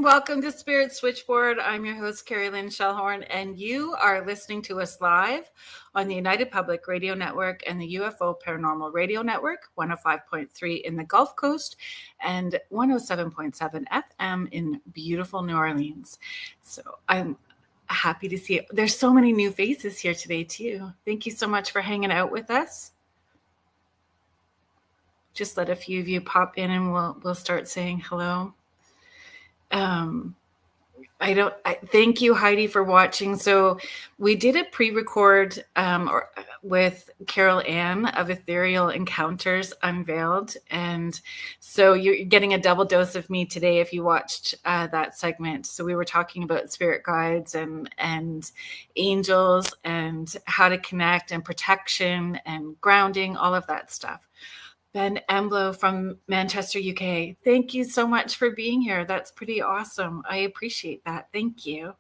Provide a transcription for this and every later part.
Welcome to Spirit Switchboard. I'm your host, Kerrilynn Shellhorn, and you are listening to us live on the United Public Radio Network and the UFO Paranormal Radio Network, 105.3 in the Gulf Coast and 107.7 FM in beautiful New Orleans. So I'm happy to see it. There's so many new faces here today, too. Thank you so much for hanging out with us. Just let a few of you pop in and we'll start saying hello. Thank you, Heidi, for watching. So we did a pre-record with Kerrilynn of Ethereal Encounters Unveiled. And so you're getting a double dose of me today if you watched that segment. So we were talking about spirit guides and angels and how to connect and protection and grounding, all of that stuff. Ben Emblo from Manchester, UK. Thank you so much for being here. That's pretty awesome. I appreciate that. Thank you.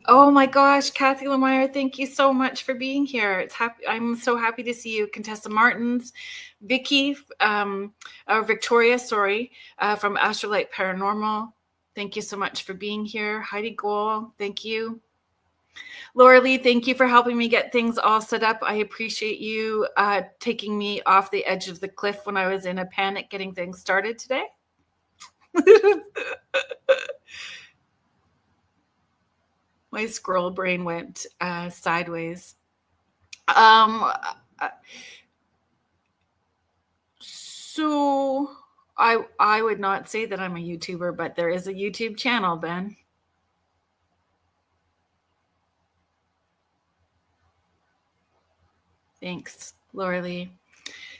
Oh my gosh, Kathy Lemire, thank you so much for being here. I'm so happy to see you. Contessa Martins, Victoria, from Astrolight Paranormal. Thank you so much for being here. Heidi Gohl, thank you. Laura Lee, thank you for helping me get things all set up. I appreciate you taking me off the edge of the cliff when I was in a panic getting things started today. My squirrel brain went sideways. So I would not say that I'm a YouTuber, but there is a YouTube channel, Ben. Thanks, Laura Lee.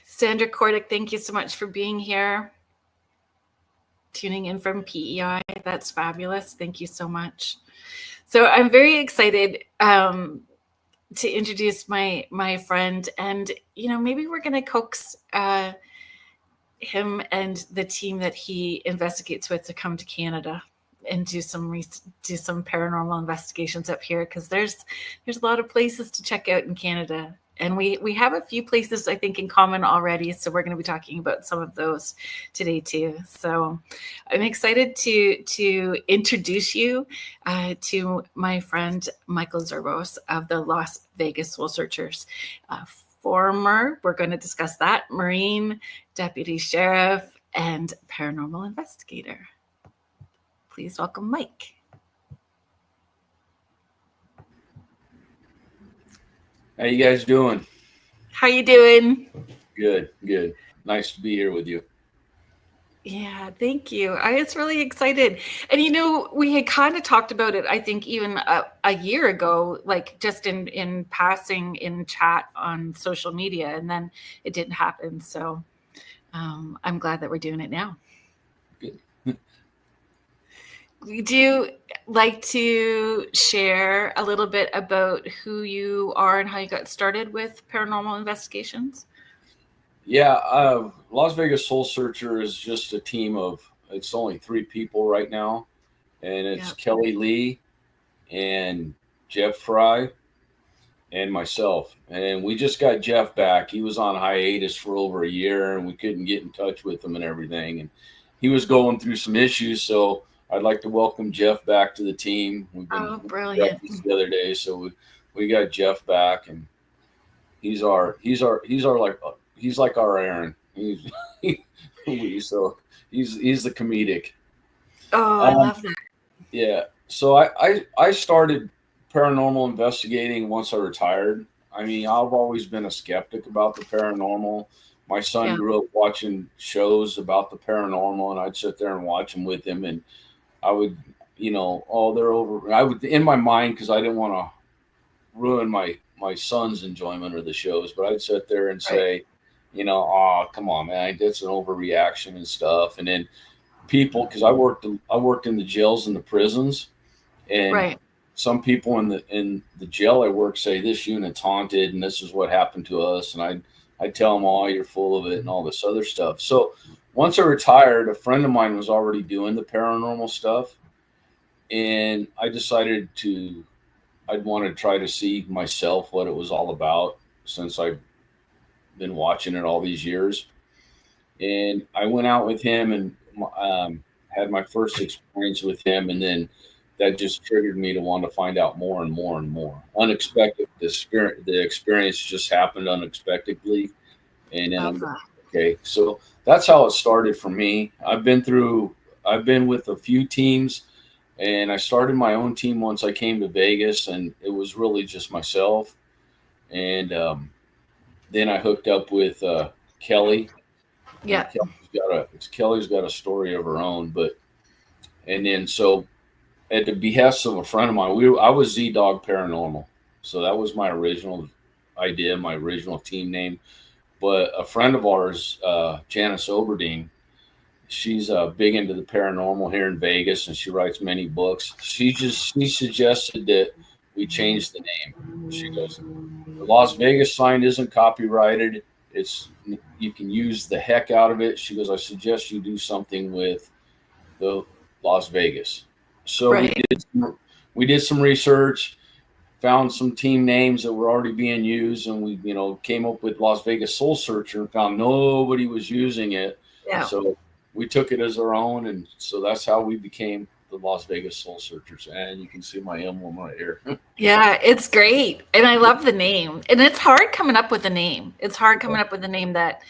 Sandra Kordick, thank you so much for being here. Tuning in from PEI. That's fabulous. Thank you so much. So I'm very excited to introduce my friend. And, maybe we're going to coax him and the team that he investigates with to come to Canada and do some paranormal investigations up here, because there's a lot of places to check out in Canada. And we have a few places, I think, in common already. So we're going to be talking about some of those today, too. So I'm excited to introduce you to my friend, Michael Zervos of the Las Vegas Soul Searchers. We're going to discuss that, Marine, Deputy Sheriff, and Paranormal Investigator. Please welcome Mike. How you guys doing? How you doing? Good. Nice to be here with you. Yeah, thank you. I was really excited. And, we had kind of talked about it, I think, even a year ago, like just in passing in chat on social media, and then it didn't happen. So I'm glad that we're doing it now. Good. Would you like to share a little bit about who you are and how you got started with paranormal investigations? Yeah, Las Vegas Soul Searcher is just a team it's only 3 people right now. And it's Kellie Lee and Jeff Fry and myself. And we just got Jeff back. He was on hiatus for over a year and we couldn't get in touch with him and everything. And he was going through some issues. So I'd like to welcome Jeff back to the team. We've been brilliant. The other day, so we got Jeff back, and he's like our Aaron. He's the comedic. Oh, I love that. Yeah. So I started paranormal investigating once I retired. I mean, I've always been a skeptic about the paranormal. My son grew up watching shows about the paranormal, and I'd sit there and watch them with him, and I would, they're over. I would, in my mind, because I didn't want to ruin my son's enjoyment of the shows, but I'd sit there and say, oh, come on, man, that's an overreaction and stuff. And then people, because I worked in the jails and the prisons, and Right. some people in the jail I work say this unit's haunted and this is what happened to us, and I tell them, oh, you're full of it and all this other stuff. So once I retired, a friend of mine was already doing the paranormal stuff, and I decided I'd want to try to see myself what it was all about, since I've been watching it all these years. And I went out with him and had my first experience with him, and then that just triggered me to want to find out more and more and more. Unexpected, the experience just happened unexpectedly, and then okay, so that's how it started for me. I've been with a few teams, and I started my own team once I came to Vegas, and it was really just myself. And then I hooked up with Kellie. Yeah. Kellie's got a story of her own, and then so at the behest of a friend of mine, I was Z-Dog Paranormal, so that was my original idea, my original team name. But a friend of ours, Janice Oberding, she's big into the paranormal here in Vegas, and she writes many books. She suggested that we change the name. She goes, the Las Vegas sign isn't copyrighted. You can use the heck out of it. She goes, I suggest you do something with the Las Vegas. So right. we did some research, found some team names that were already being used, and we came up with Las Vegas Soul Searcher and found nobody was using it. Yeah. So we took it as our own, and so that's how we became the Las Vegas Soul Searchers. And you can see my emblem right here. Yeah, it's great. And I love the name. And it's hard coming up with a name. It's hard coming up with a name that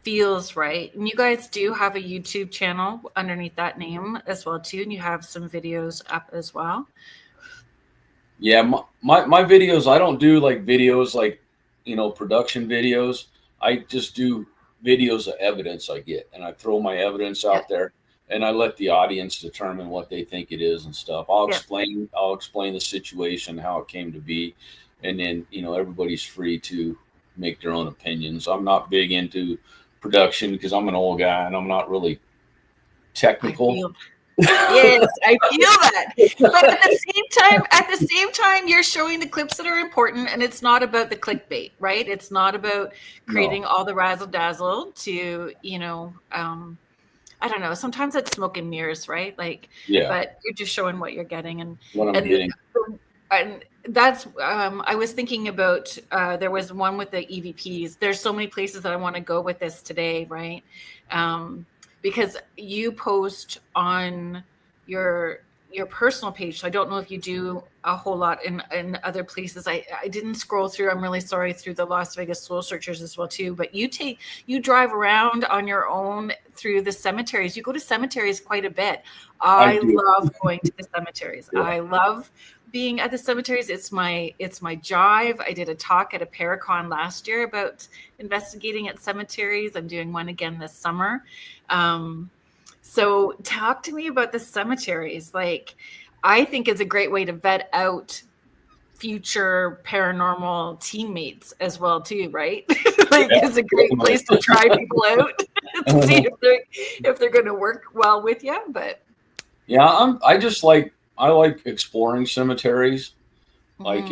feels right. And you guys do have a YouTube channel underneath that name as well too, and you have some videos up as well. Yeah, my videos, I don't do like videos like production videos. I just do videos of evidence I get, and I throw my evidence out there, and I let the audience determine what they think it is and stuff. I'll explain the situation, how it came to be, and then everybody's free to make their own opinions. I'm not big into production because I'm an old guy and I'm not really technical. Yes, I feel that. But at the same time, you're showing the clips that are important, and it's not about the clickbait, right? It's not about creating all the razzle dazzle to, I don't know. Sometimes it's smoke and mirrors, right? Like, but you're just showing what you're getting, and what I'm getting. And that's I was thinking about there was one with the EVPs. There's so many places that I want to go with this today, right? Because you post on your personal page, so I don't know if you do a whole lot in other places. I didn't scroll through, I'm really sorry, through the Las Vegas Soul Searchers as well too, but you drive around on your own through the cemeteries. You go to cemeteries quite a bit. I love going to the cemeteries. I love being at the cemeteries. It's my jive. I did a talk at a Paracon last year about investigating at cemeteries. I'm doing one again this summer. So talk to me about the cemeteries. Like, I think it's a great way to vet out future paranormal teammates as well too, right? It's a great place to try people out to see if they're going to work well with you. But yeah, I like exploring cemeteries, like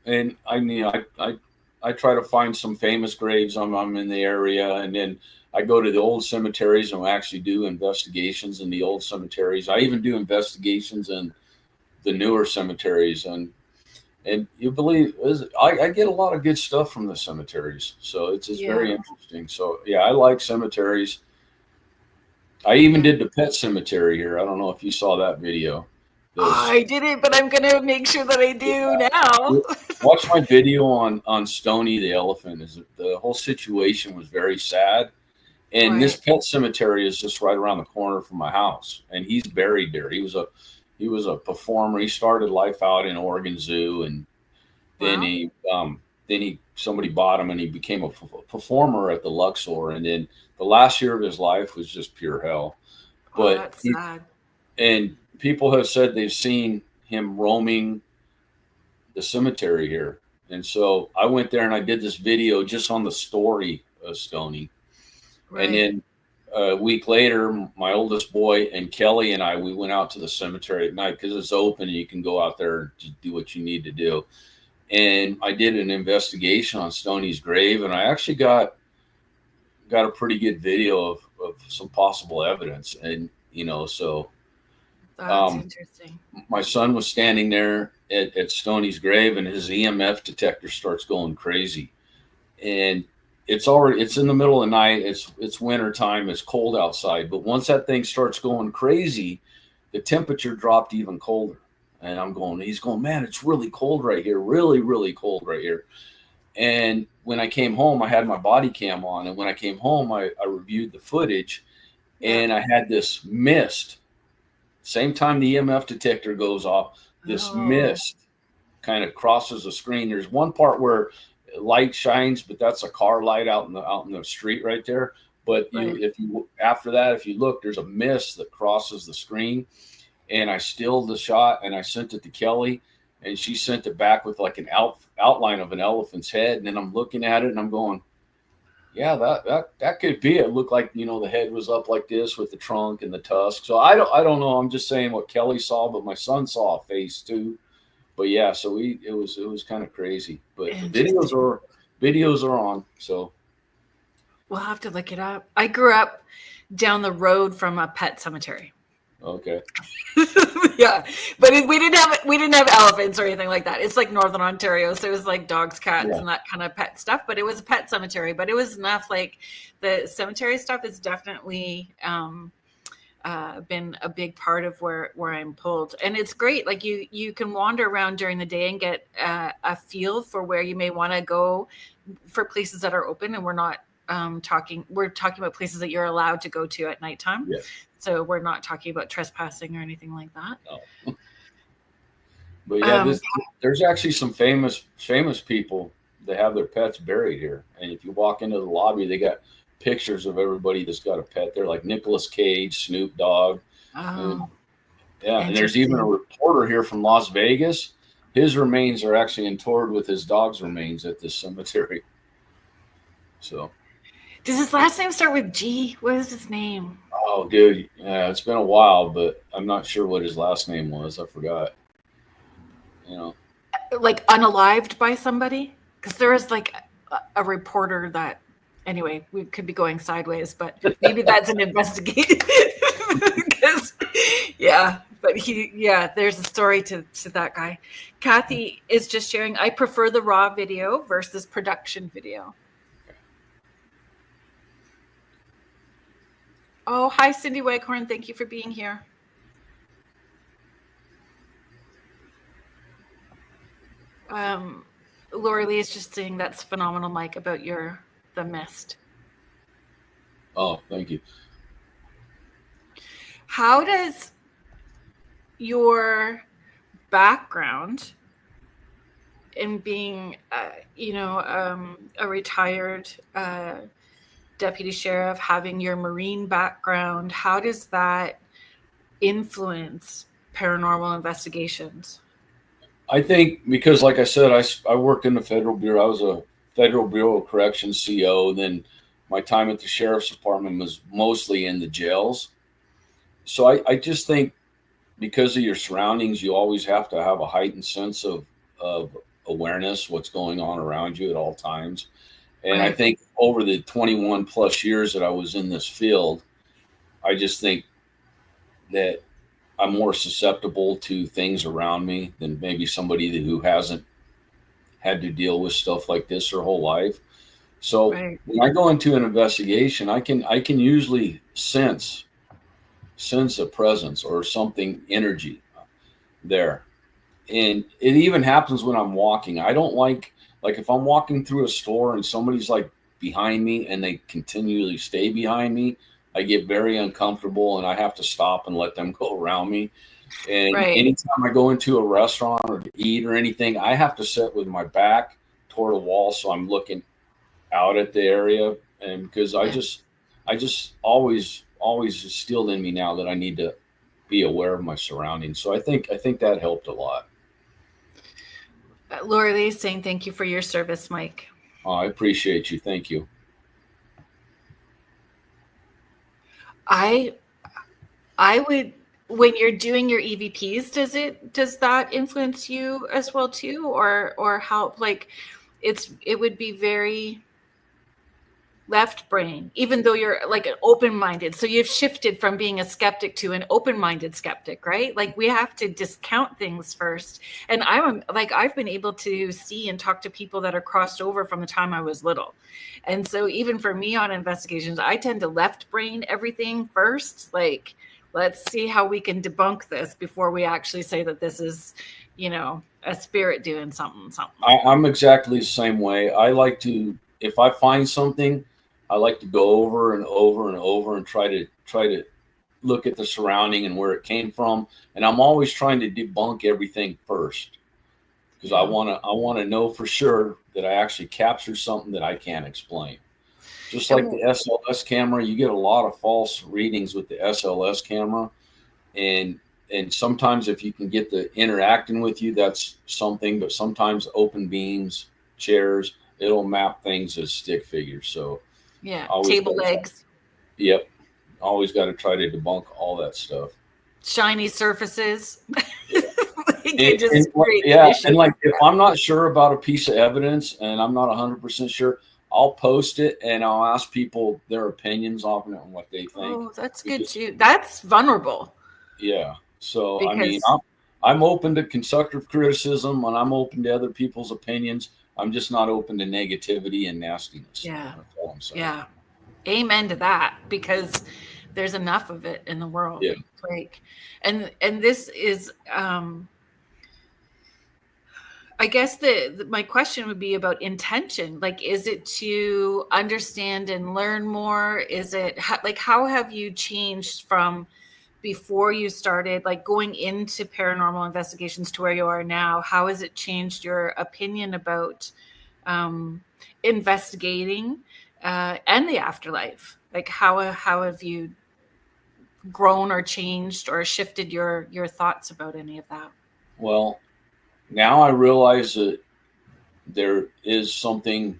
and I try to find some famous graves. I'm in the area, and then I go to the old cemeteries and actually do investigations in the old cemeteries. I even do investigations in the newer cemeteries, and you believe I get a lot of good stuff from the cemeteries, so it's very interesting. So yeah, I like cemeteries. I even did the pet cemetery here. I don't know if you saw that video. I didn't, but I'm gonna make sure that I do now. Watch my video on Stony the elephant. The whole situation was very sad, and this pet cemetery is just right around the corner from my house, and he's buried there. He was a performer. He started life out in Oregon Zoo, and then somebody bought him, and he became a performer at the Luxor. And then the last year of his life was just pure hell. But that's sad. And people have said they've seen him roaming the cemetery here. And so I went there and I did this video just on the story of Stony. Right. And then a week later, my oldest boy and Kellie and we went out to the cemetery at night because it's open and you can go out there and just do what you need to do. And I did an investigation on Stony's grave, and I actually got a pretty good video of some possible evidence. And, so that's interesting. My son was standing there at Stony's grave, and his EMF detector starts going crazy. And it's in the middle of the night. It's winter time. It's cold outside. But once that thing starts going crazy, the temperature dropped even colder. And he's going, man, it's really cold right here. Really, really cold right here. And when I came home, I had my body cam on. And when I came home, I reviewed the footage, and I had this mist. Same time the EMF detector goes off, this mist kind of crosses the screen. There's one part where light shines, but that's a car light out in the street right there. But if you look, there's a mist that crosses the screen. And I stilled the shot and I sent it to Kellie, and she sent it back with like an outline of an elephant's head. And then I'm looking at it and I'm going, yeah, that could be it. It looked like, the head was up like this with the trunk and the tusk. So I don't know. I'm just saying what Kellie saw, but my son saw a face too. But yeah, so it was kind of crazy. But the videos are on. So we'll have to look it up. I grew up down the road from a pet cemetery. Okay. Yeah, but we didn't have elephants or anything like that. It's like Northern Ontario, so it was like dogs, cats, and that kind of pet stuff. But it was a pet cemetery. But it was enough. Like the cemetery stuff has definitely been a big part of where I'm pulled, and it's great. Like you can wander around during the day and get a feel for where you may want to go for places that are open, and we're talking about places that you're allowed to go to at nighttime. Yeah. So we're not talking about trespassing or anything like that. No. But yeah, there's actually some famous people that have their pets buried here. And if you walk into the lobby, they got pictures of everybody that's got a pet there, like Nicolas Cage, Snoop Dogg. Oh, and there's even a reporter here from Las Vegas. His remains are actually interred with his dog's remains at this cemetery. So. Does his last name start with G? What is his name? Oh, dude. Yeah, it's been a while, but I'm not sure what his last name was. I forgot. Like unalived by somebody? Because there is like a reporter that, anyway, we could be going sideways, but maybe that's an investigative. There's a story to that guy. Kathy is just sharing, I prefer the raw video versus production video. Oh, hi, Cindy Waghorn. Thank you for being here. Laura Lee is just saying that's phenomenal, Mike, about the mist. Oh, thank you. How does your background in being, a retired deputy sheriff, having your Marine background, how does that influence paranormal investigations? I think because, like I said, I worked in the Federal Bureau. I was a Federal Bureau of Corrections CO. Then my time at the Sheriff's Department was mostly in the jails. So I just think because of your surroundings, you always have to have a heightened sense of awareness, what's going on around you at all times. And I think over the 21 plus years that I was in this field, I just think that I'm more susceptible to things around me than maybe somebody who hasn't had to deal with stuff like this their whole life. So when I go into an investigation, I can usually sense a presence or something, energy there. And it even happens when I'm walking. I don't like if I'm walking through a store and somebody's like behind me and they continually stay behind me, I get very uncomfortable and I have to stop and let them go around me. And anytime I go into a restaurant or to eat or anything, I have to sit with my back toward a wall so I'm looking out at the area. And because I just always instilled in me now that I need to be aware of my surroundings. So I think that helped a lot. Laura Lee saying thank you for your service, Mike. Oh, I appreciate you. Thank you. I would, when you're doing your EVPs, does that influence you as well too, or help? Like, it would be very left brain, even though you're like an open-minded. So you've shifted from being a skeptic to an open-minded skeptic, right? Like, we have to discount things first. And I've been able to see and talk to people that are crossed over from the time I was little. And so even for me on investigations, I tend to left brain everything first. Like, let's see how we can debunk this before we actually say that this is, a spirit doing something. I'm exactly the same way. I like to, if I find something, I like to go over and over and over and try to look at the surrounding and where it came from. And I'm always trying to debunk everything first, because I want to know for sure that I actually captured something that I can't explain. Just like the SLS camera, you get a lot of false readings with the SLS camera, and sometimes if you can get the interacting with you, that's something. But sometimes open beams, chairs, it'll map things as stick figures. So yeah, table legs. Yep, always got to try to debunk all that stuff. Shiny surfaces. Yeah. And like, if I'm not sure about a piece of evidence and I'm not 100% sure, I'll post it and I'll ask people their opinions on it and what they think. Oh, that's good too. That's vulnerable. Yeah. So, because, I mean, I'm open to constructive criticism and I'm open to other people's opinions. I'm just not open to negativity and nastiness. Yeah. That's all I'm saying. Yeah. Amen to that, because there's enough of it in the world. Yeah. Like, and this is, I guess my question would be about intention. Like, is it to understand and learn more? Is it how have you changed from before you started, like going into paranormal investigations to where you are now? How has it changed your opinion about investigating and the afterlife? Like, how have you grown or changed or shifted your thoughts about any of that? Well, now I realize that there is something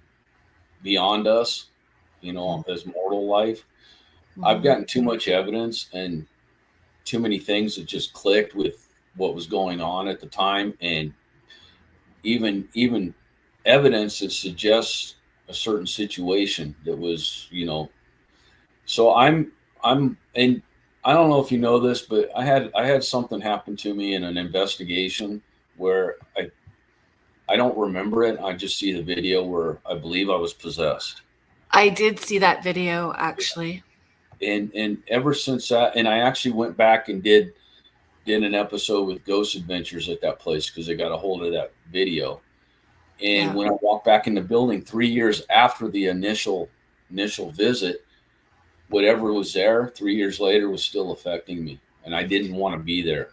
beyond us, as mortal life. Mm-hmm. I've gotten too much evidence and too many things that just clicked with what was going on at the time, and even evidence that suggests a certain situation that was, so I'm and I don't know if you know this, but I had something happen to me in an investigation where I don't remember it. I just see the video where I believe I was possessed. I did see that video, actually. And ever since that, and I actually went back and did an episode with Ghost Adventures at that place because they got a hold of that video. And when I walked back in the building 3 years after the initial visit, whatever was there 3 years later was still affecting me, and I didn't want to be there.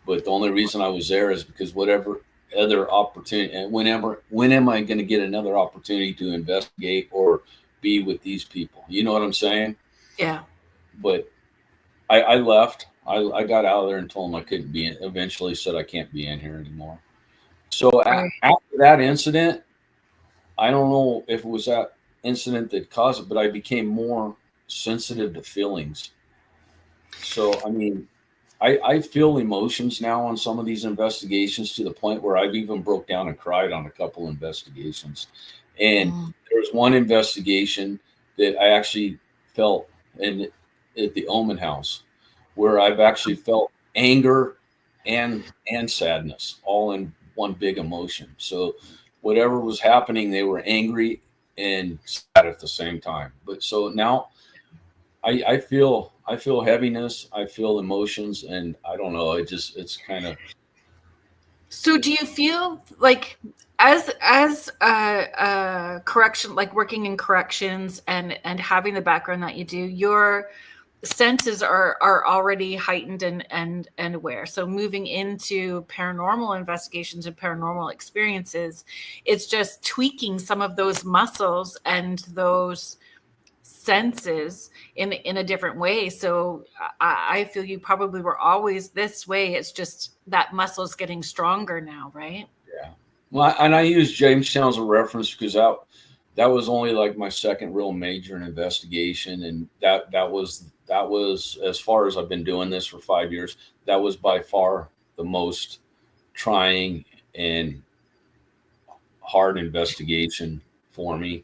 But the only reason I was there is because whatever other opportunity, and when am I going to get another opportunity to investigate or be with these people? You know what I'm saying? Yeah. But I left. I got out of there and told them I couldn't be in. Eventually said I can't be in here anymore. So after that incident, I don't know if it was that incident that caused it, but I became more sensitive to feelings. So, I mean, I feel emotions now on some of these investigations to the point where I've even broke down and cried on a couple investigations. And there was one investigation that I actually felt at the Omen House, where I've actually felt anger and sadness all in one big emotion. So whatever was happening, they were angry and sad at the same time. But so now I feel heaviness, I feel emotions, and I don't know, it's kind of. So do you feel like as correction, like working in corrections and having the background that you do, your senses are already heightened and aware? So moving into paranormal investigations and paranormal experiences, it's just tweaking some of those muscles and those senses in a different way. So I feel you probably were always this way. It's just that muscle's getting stronger now, right? Yeah. Well, and I use Jamestown as a reference because that was only like my second real major in investigation, and that was as far as I've been doing this for 5 years. That was by far the most trying and hard investigation for me,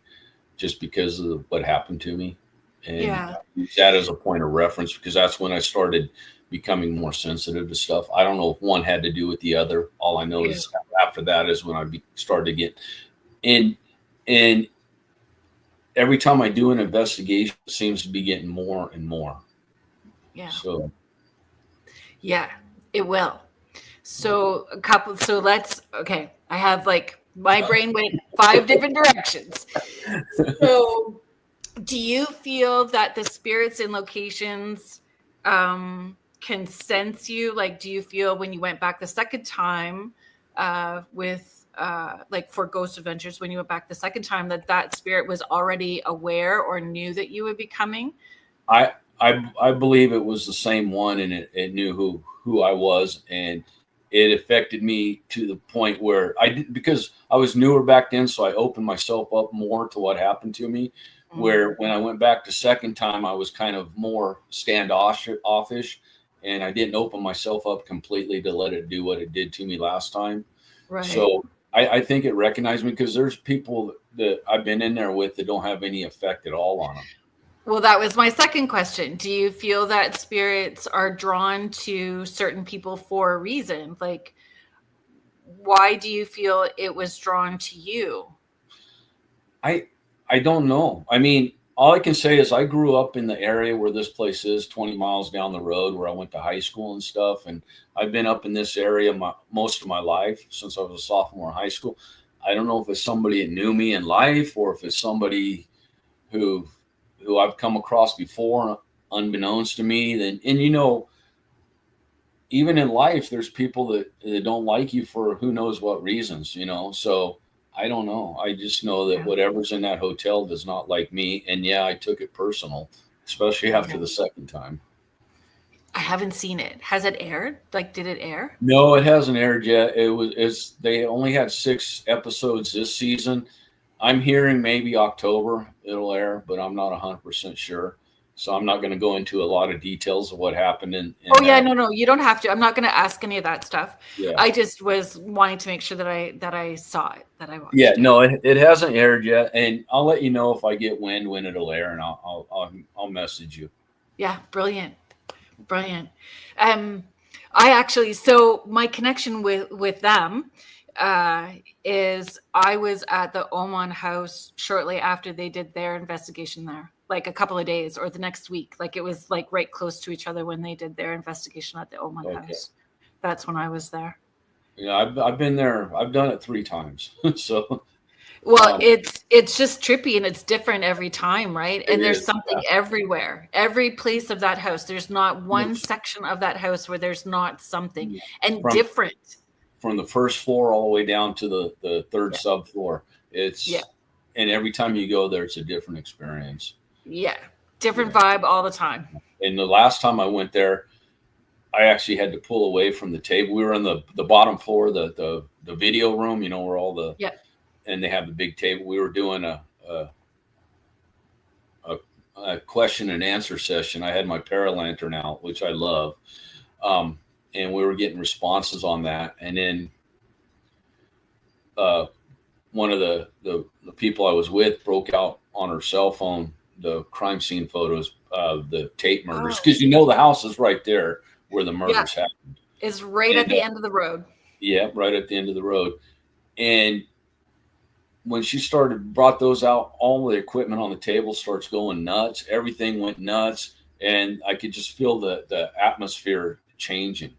just because of what happened to me, and Yeah. use that as a point of reference because that's when I started becoming more sensitive to stuff. I don't know if one had to do with the other. All I know is after that is when I started to get in, and every time I do an investigation, it seems to be getting more and more. Yeah. So, yeah, it will. So okay. I have like my brain went 5 different directions. So, do you feel that the spirits in locations can sense you? Like, do you feel when you went back the second time with like for Ghost Adventures, when you went back the second time, that spirit was already aware or knew that you would be coming? I believe it was the same one, and it knew who I was, and it affected me to the point where I did, because I was newer back then, so I opened myself up more to what happened to me. Where when I went back the second time, I was kind of more standoffish, and I didn't open myself up completely to let it do what it did to me last time. Right. So I think it recognized me because there's people that I've been in there with that don't have any effect at all on them. Well, that was my second question. Do you feel that spirits are drawn to certain people for a reason? Like, why do you feel it was drawn to you? I don't know. I mean, all I can say is I grew up in the area where this place is, 20 miles down the road, where I went to high school and stuff. And I've been up in this area most of my life since I was a sophomore in high school. I don't know if it's somebody that knew me in life or if it's somebody who I've come across before, unbeknownst to me. And even in life, there's people that don't like you for who knows what reasons, So I don't know. I just know that whatever's in that hotel does not like me. And yeah, I took it personal, especially after the second time. I haven't seen it. Has it aired? Like, did it air? No, it hasn't aired yet. They only had 6 episodes this season. I'm hearing maybe October it'll air, but I'm not 100% sure. So I'm not going to go into a lot of details of what happened in No, you don't have to. I'm not going to ask any of that stuff. Yeah. I just was wanting to make sure that I saw it, that I watched. Yeah, no, it hasn't aired yet, and I'll let you know if I get wind when it'll air, and I'll message you. Yeah, brilliant. So my connection with them is I was at the Oman house shortly after they did their investigation there, like a couple of days or the next week. Like it was like right close to each other when they did their investigation at the Oman house. That's when I was there. Yeah, I've been there. I've done it 3 times. So well, it's just trippy and it's different every time, right? And there's something everywhere. Every place of that house, there's not one section of that house where there's not something and different. From the first floor all the way down to the third subfloor. And every time you go there, it's a different experience. Yeah. Different vibe all the time. And the last time I went there, I actually had to pull away from the table. We were on the bottom floor, the video room, where all the and they have the big table. We were doing a question and answer session. I had my paralantern out, which I love. And we were getting responses on that. And then one of the people I was with broke out on her cell phone the crime scene photos of the tape murders, because the house is right there where the murders happened. It's right at the end of the road. Yeah, right at the end of the road. And when she brought those out, all the equipment on the table starts going nuts. Everything went nuts. And I could just feel the atmosphere changing.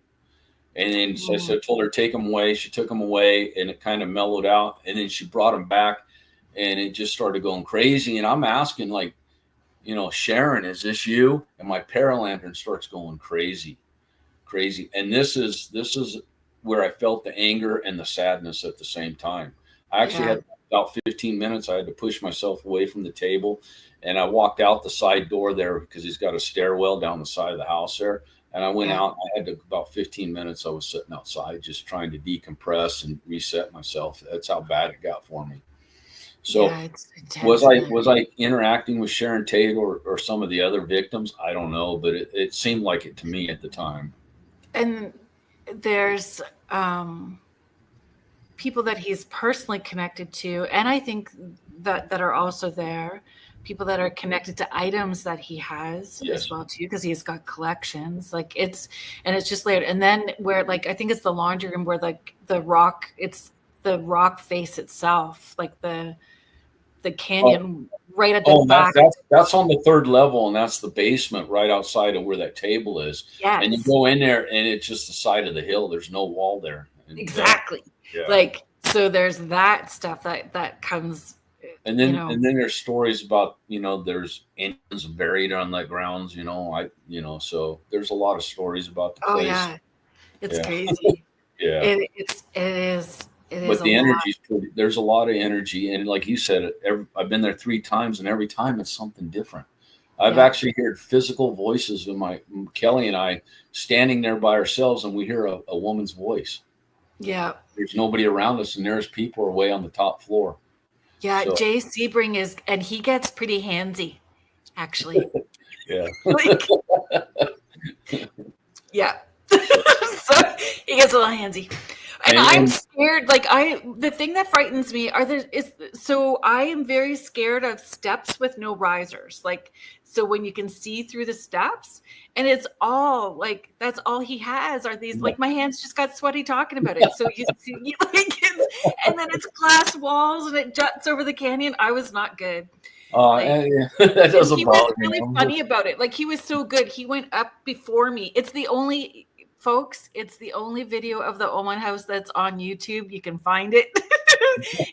And then so I told her, take them away. She took them away and it kind of mellowed out. And then she brought them back and it just started going crazy. And I'm asking, like, Sharon, is this you? And my paralantern starts going crazy. And this is where I felt the anger and the sadness at the same time. I actually had about 15 minutes. I had to push myself away from the table. And I walked out the side door there because he's got a stairwell down the side of the house there. And I went out. I had about 15 minutes. I was sitting outside just trying to decompress and reset myself. That's how bad it got for me. So it's intense. was I interacting with Sharon Tate or some of the other victims? I don't know, but it seemed like it to me at the time. And there's people that he's personally connected to, and I think that are also there. People that are connected to items that he has as well too, because he's got collections. Like it's just layered. And then where like I think it's the laundry room where like the rock face itself, like the canyon right at the back. That's on the third level, and that's the basement right outside of where that table is. Yes. And you go in there, and it's just the side of the hill. There's no wall there. And exactly. Like so, there's that stuff that comes. And then and then there's stories about there's Indians buried on that grounds. So there's a lot of stories about the place. Oh yeah, it's crazy. It is. But the energy's pretty. There's a lot of energy, and like you said, I've been there 3 times, and every time it's something different. I've actually heard physical voices of Kellie and I standing there by ourselves, and we hear a woman's voice. Yeah. There's nobody around us, and there's people way on the top floor. Yeah, so. Jay Sebring and he gets pretty handsy, actually. Yeah. Yeah. So he gets a little handsy. And I'm scared. Like the thing that frightens me so I am very scared of steps with no risers. Like, so when you can see through the steps and it's all like, that's all he has are these, like my hands just got sweaty talking about it. So you see, and then it's glass walls and it juts over the canyon. I was not good. That doesn't he bother was really me. funny about it. Like he was so good. He went up before me. It's the only video of the Oman house that's on YouTube. You can find it.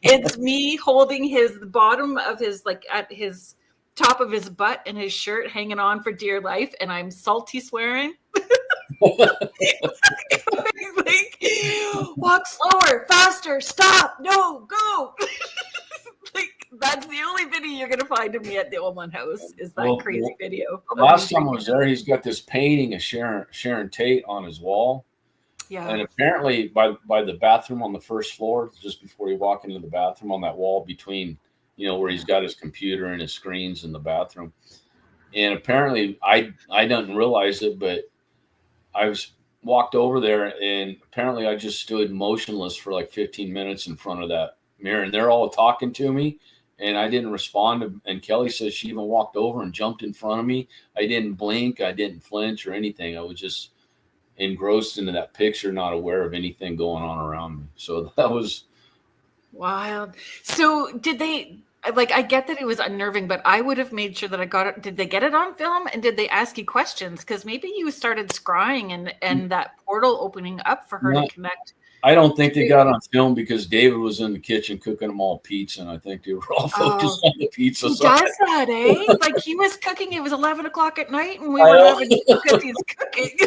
It's me holding the bottom of his, like at his top of his butt and his shirt hanging on for dear life. And I'm salty swearing. Like, walk slower, faster, stop, no, go. Like that's the only video you're gonna find of me at the Oman house is that crazy video. Last time I was there, he's got this painting of Sharon Tate on his wall. Yeah. And apparently by the bathroom on the first floor, just before you walk into the bathroom, on that wall between, where he's got his computer and his screens in the bathroom. And apparently I didn't realize it, but I walked over there and apparently I just stood motionless for like 15 minutes in front of that mirror, and they're all talking to me and I didn't respond. And Kellie says she even walked over and jumped in front of me. I didn't blink. I didn't flinch or anything. I was just engrossed into that picture, not aware of anything going on around me. So that was wild. So did they, like, I get that it was unnerving, but I would have made sure that I got it. Did they get it on film and did they ask you questions? Because maybe you started scrying and that portal opening up for her to connect. I don't think they got on film because David was in the kitchen cooking them all pizza, and I think they were all focused on the pizza. He does that, eh? Like he was cooking. It was 11 o'clock at night, and we were having because he's cooking.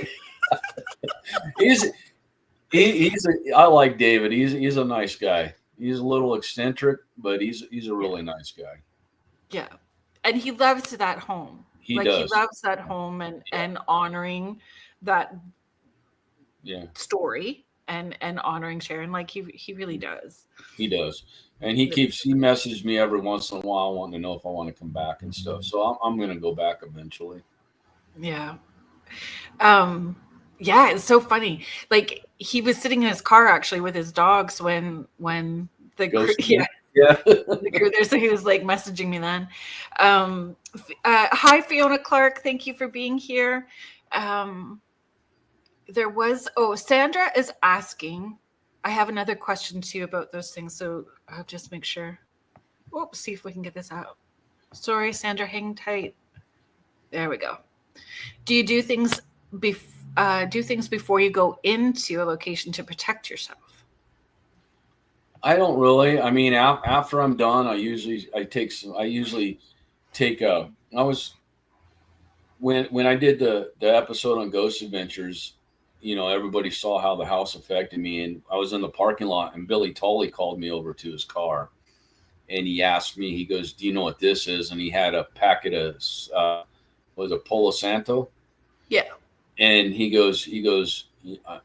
I like David. He's a nice guy. He's a little eccentric, but he's a really nice guy. Yeah, and he loves that home. He does. He loves that home and honoring that story. And honoring Sharon, like he really does. He does, and he messaged me every once in a while, wanting to know if I want to come back and stuff. So I'm going to go back eventually. Yeah, it's so funny. Like he was sitting in his car actually with his dogs when the the crew there. So he was like messaging me then. Hi Fiona Clark, thank you for being here. There was, Sandra is asking, I have another question too about those things. So I'll just make sure. See if we can get this out. Sorry, Sandra, hang tight. There we go. Do you do things before you go into a location to protect yourself? I don't really. I mean, after I'm done, I usually take when I did the episode on Ghost Adventures, everybody saw how the house affected me, and I was in the parking lot and Billy Tolley called me over to his car and he asked me, he goes, do you know what this is? And he had a packet of, was it Palo Santo? Yeah. And he goes,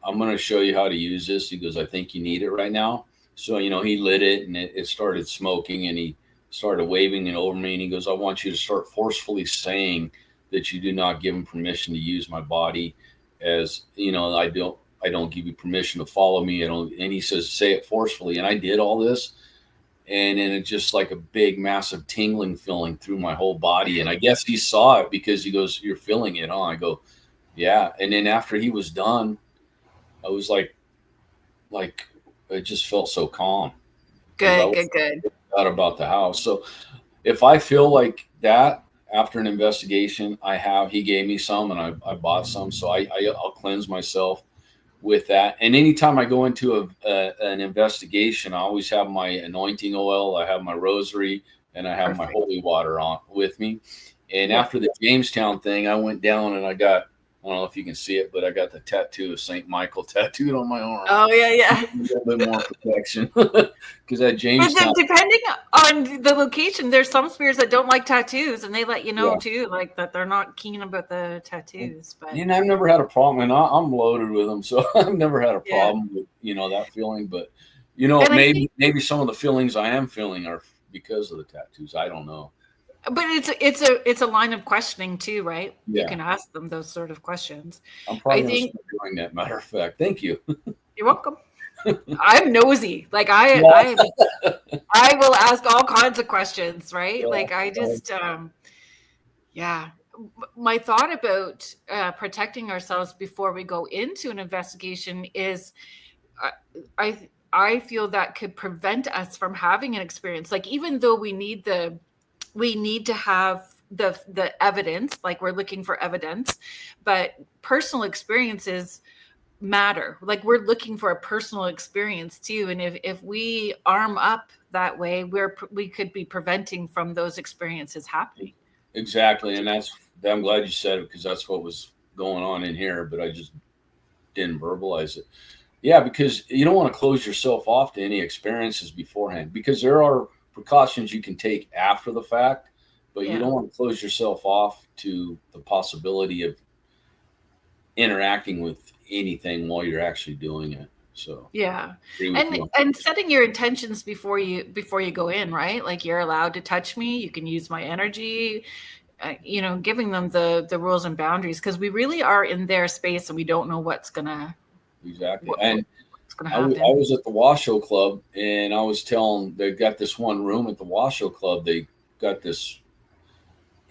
I'm going to show you how to use this. He goes, I think you need it right now. So, he lit it and it started smoking, and he started waving it over me. And he goes, I want you to start forcefully saying that you do not give him permission to use my body, as, I don't give you permission to follow me. And he says, say it forcefully. And I did all this. And then it just like a big, massive tingling feeling through my whole body. And I guess he saw it because he goes, you're feeling it, huh? I go, yeah. And then after he was done, I was like it just felt so calm. Good. Out about the house. So if I feel like that after an investigation, he gave me some, and I bought some. So I'll cleanse myself with that. And anytime I go into an investigation, I always have my anointing oil, I have my rosary, and I have my holy water on with me. And after the Jamestown thing, I went down and I don't know if you can see it, but I got the tattoo of St. Michael tattooed on my arm. Oh, yeah. A little bit more protection. Because at Jamestown. But depending on the location, there's some spirits that don't like tattoos, and they let you know, too, like that they're not keen about the tattoos. But I've never had a problem, and I'm loaded with them, so I've never had a problem with, that feeling. But, maybe some of the feelings I am feeling are because of the tattoos. I don't know. But it's a line of questioning too, right? Yeah. You can ask them those sort of questions. I'm probably doing that. Matter of fact, thank you. You're welcome. I'm nosy. Like I will ask all kinds of questions, right? Like I just, My thought about protecting ourselves before we go into an investigation is, I feel that could prevent us from having an experience. Like even though we need to have the evidence, like we're looking for evidence, but personal experiences matter. Like we're looking for a personal experience too. And if we arm up that way, we could be preventing from those experiences happening. Exactly. And I'm glad you said it, because that's what was going on in here, but I just didn't verbalize it. Yeah, because you don't want to close yourself off to any experiences beforehand, because there are precautions you can take after the fact, but you don't want to close yourself off to the possibility of interacting with anything while you're actually doing it. So and setting your intentions before you go in, right? Like you're allowed to touch me, you can use my energy, giving them the rules and boundaries, because we really are in their space and we don't know what's gonna and I was at the Washoe Club, and I was telling, they got this one room at the Washoe Club. They got this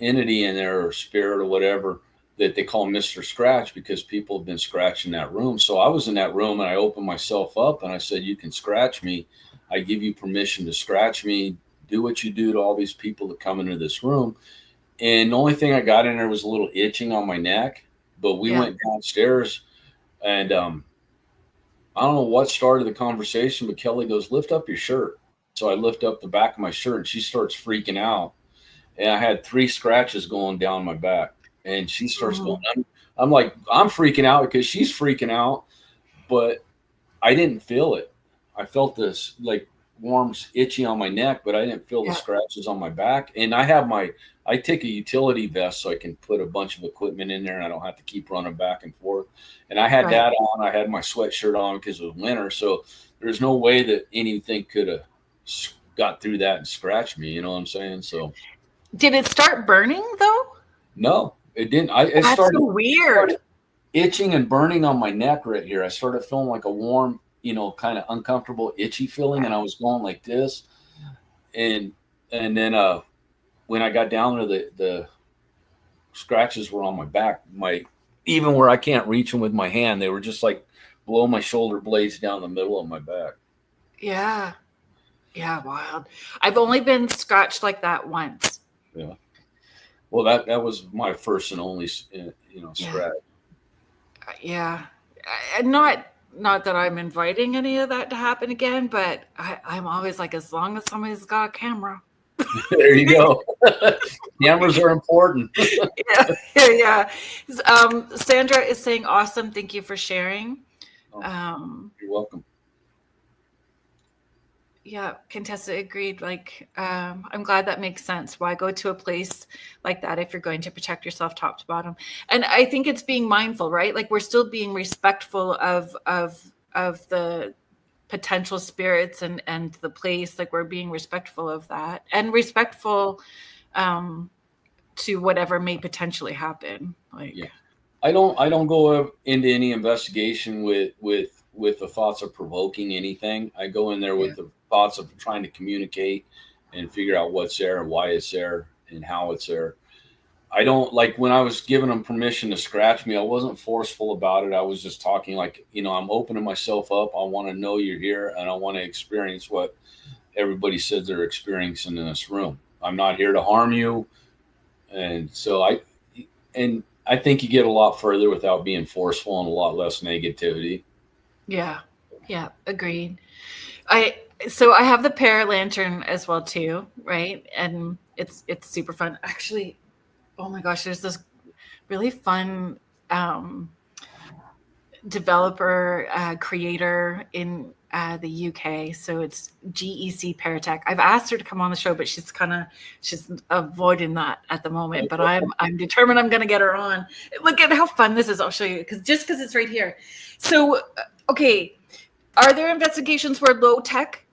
entity in there, or spirit or whatever, that they call Mr. Scratch, because people have been scratching that room. So I was in that room and I opened myself up and I said, you can scratch me. I give you permission to scratch me. Do what you do to all these people that come into this room. And the only thing I got in there was a little itching on my neck. But we went downstairs, and I don't know what started the conversation, but Kellie goes, lift up your shirt. So I lift up the back of my shirt, and she starts freaking out. And I had 3 scratches going down my back. And she starts going, I'm like, I'm freaking out because she's freaking out. But I didn't feel it. I felt this like warm, itchy on my neck, but I didn't feel the scratches on my back. And I take a utility vest so I can put a bunch of equipment in there and I don't have to keep running back and forth. And I had that on. I had my sweatshirt on because it was winter. So there's no way that anything could have got through that and scratched me. You know what I'm saying? So did it start burning though? No, it didn't. It That's started so weird. Itching and burning on my neck right here. I started feeling like a warm, kind of uncomfortable, itchy feeling. And I was going like this. And then, when I got down there, the scratches were on my back, even where I can't reach them with my hand. They were just like below my shoulder blades down the middle of my back. Yeah. Yeah. Wild. I've only been scratched like that once. Yeah. Well, that was my first and only, scratch. Yeah. Not that I'm inviting any of that to happen again, but I'm always like, as long as somebody's got a camera. There you go. Cameras are important. Yeah. Sandra is saying, awesome. Thank you for sharing. You're welcome. Yeah, Contessa agreed. Like, I'm glad that makes sense. Why go to a place like that if you're going to protect yourself top to bottom? And I think it's being mindful, right? Like, we're still being respectful of the potential spirits and the place. Like, we're being respectful of that and respectful to whatever may potentially happen. Like, yeah, I don't go into any investigation with the thoughts of provoking anything. I go in there with the thoughts of trying to communicate and figure out what's there and why it's there and how it's there. I don't, like, when I was giving them permission to scratch me, I wasn't forceful about it. I was just talking like, I'm opening myself up. I want to know you're here and I want to experience what everybody said they're experiencing in this room. I'm not here to harm you. And so I think you get a lot further without being forceful and a lot less negativity. Yeah, agreed. So I have the Paralantern as well too, right? And it's super fun. Actually, oh my gosh, there's this really fun developer creator in the UK. So it's GEC Paratech. I've asked her to come on the show, but she's avoiding that at the moment. But I'm determined I'm going to get her on. Look at how fun this is. I'll show you because it's right here. So okay, are there investigations where low tech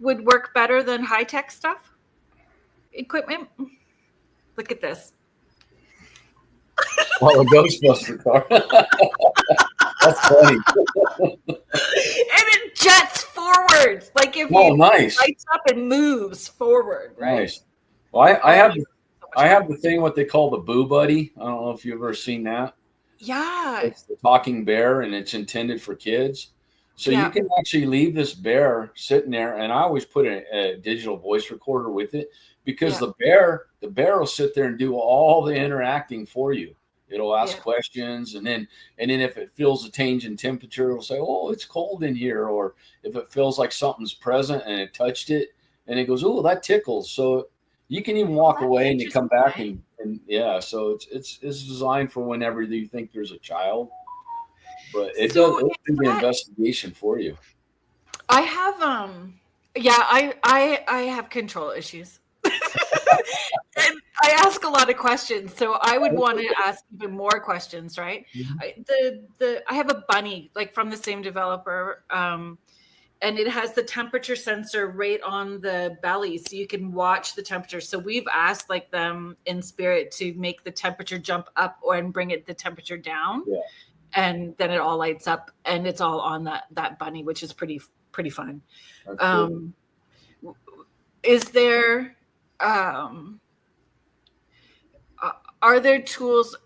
would work better than high tech stuff? Equipment. Look at this. Well, a Ghostbuster car. That's funny. And it jets forward, like if nice. Lights up and moves forward, right? Nice. Well, I have the thing what they call the Boo Buddy. I don't know if you've ever seen that. Yeah. It's the talking bear, and it's intended for kids. So you can actually leave this bear sitting there, and I always put a digital voice recorder with it because the bear will sit there and do all the interacting for you. It'll ask questions, and then if it feels a change in temperature, it'll say, "Oh, it's cold in here," or if it feels like something's present and it touched it, and it goes, "Oh, that tickles." So you can even walk away and you come back and so it's designed for whenever you think there's a child, but it does the investigation for you. I have I have control issues. And I ask a lot of questions, so I would want to ask even more questions, right? Mm-hmm. I have a bunny like from the same developer, and it has the temperature sensor right on the belly, so you can watch the temperature. So we've asked like them in spirit to make the temperature jump up and bring the temperature down, and then it all lights up, and it's all on that bunny, which is pretty fun. Cool. Is there are there tools?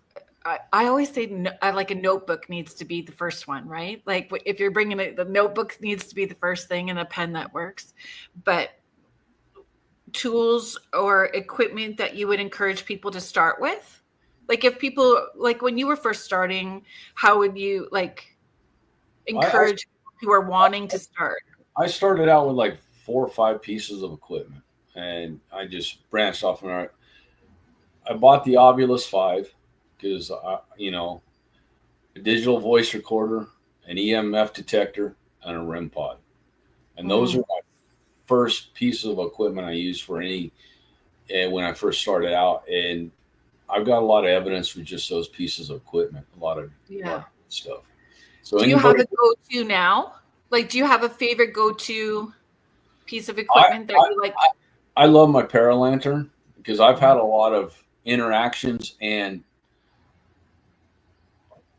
I always say like a notebook needs to be the first one, right? Like if you're bringing the notebook needs to be the first thing and a pen that works. But tools or equipment that you would encourage people to start with? Like if people, like when you were first starting, how would you like encourage people who are wanting to start? I started out with like 4 or 5 pieces of equipment, and I just branched off from there. I bought the Ovilus 5 because, a digital voice recorder, an EMF detector, and a REM pod. And those are my first pieces of equipment I used for when I first started out. And I've got a lot of evidence for just those pieces of equipment, a lot of stuff. So do you have a go-to now? Like, do you have a favorite go-to piece of equipment that you like? I love my Paralantern because I've had a lot of interactions and,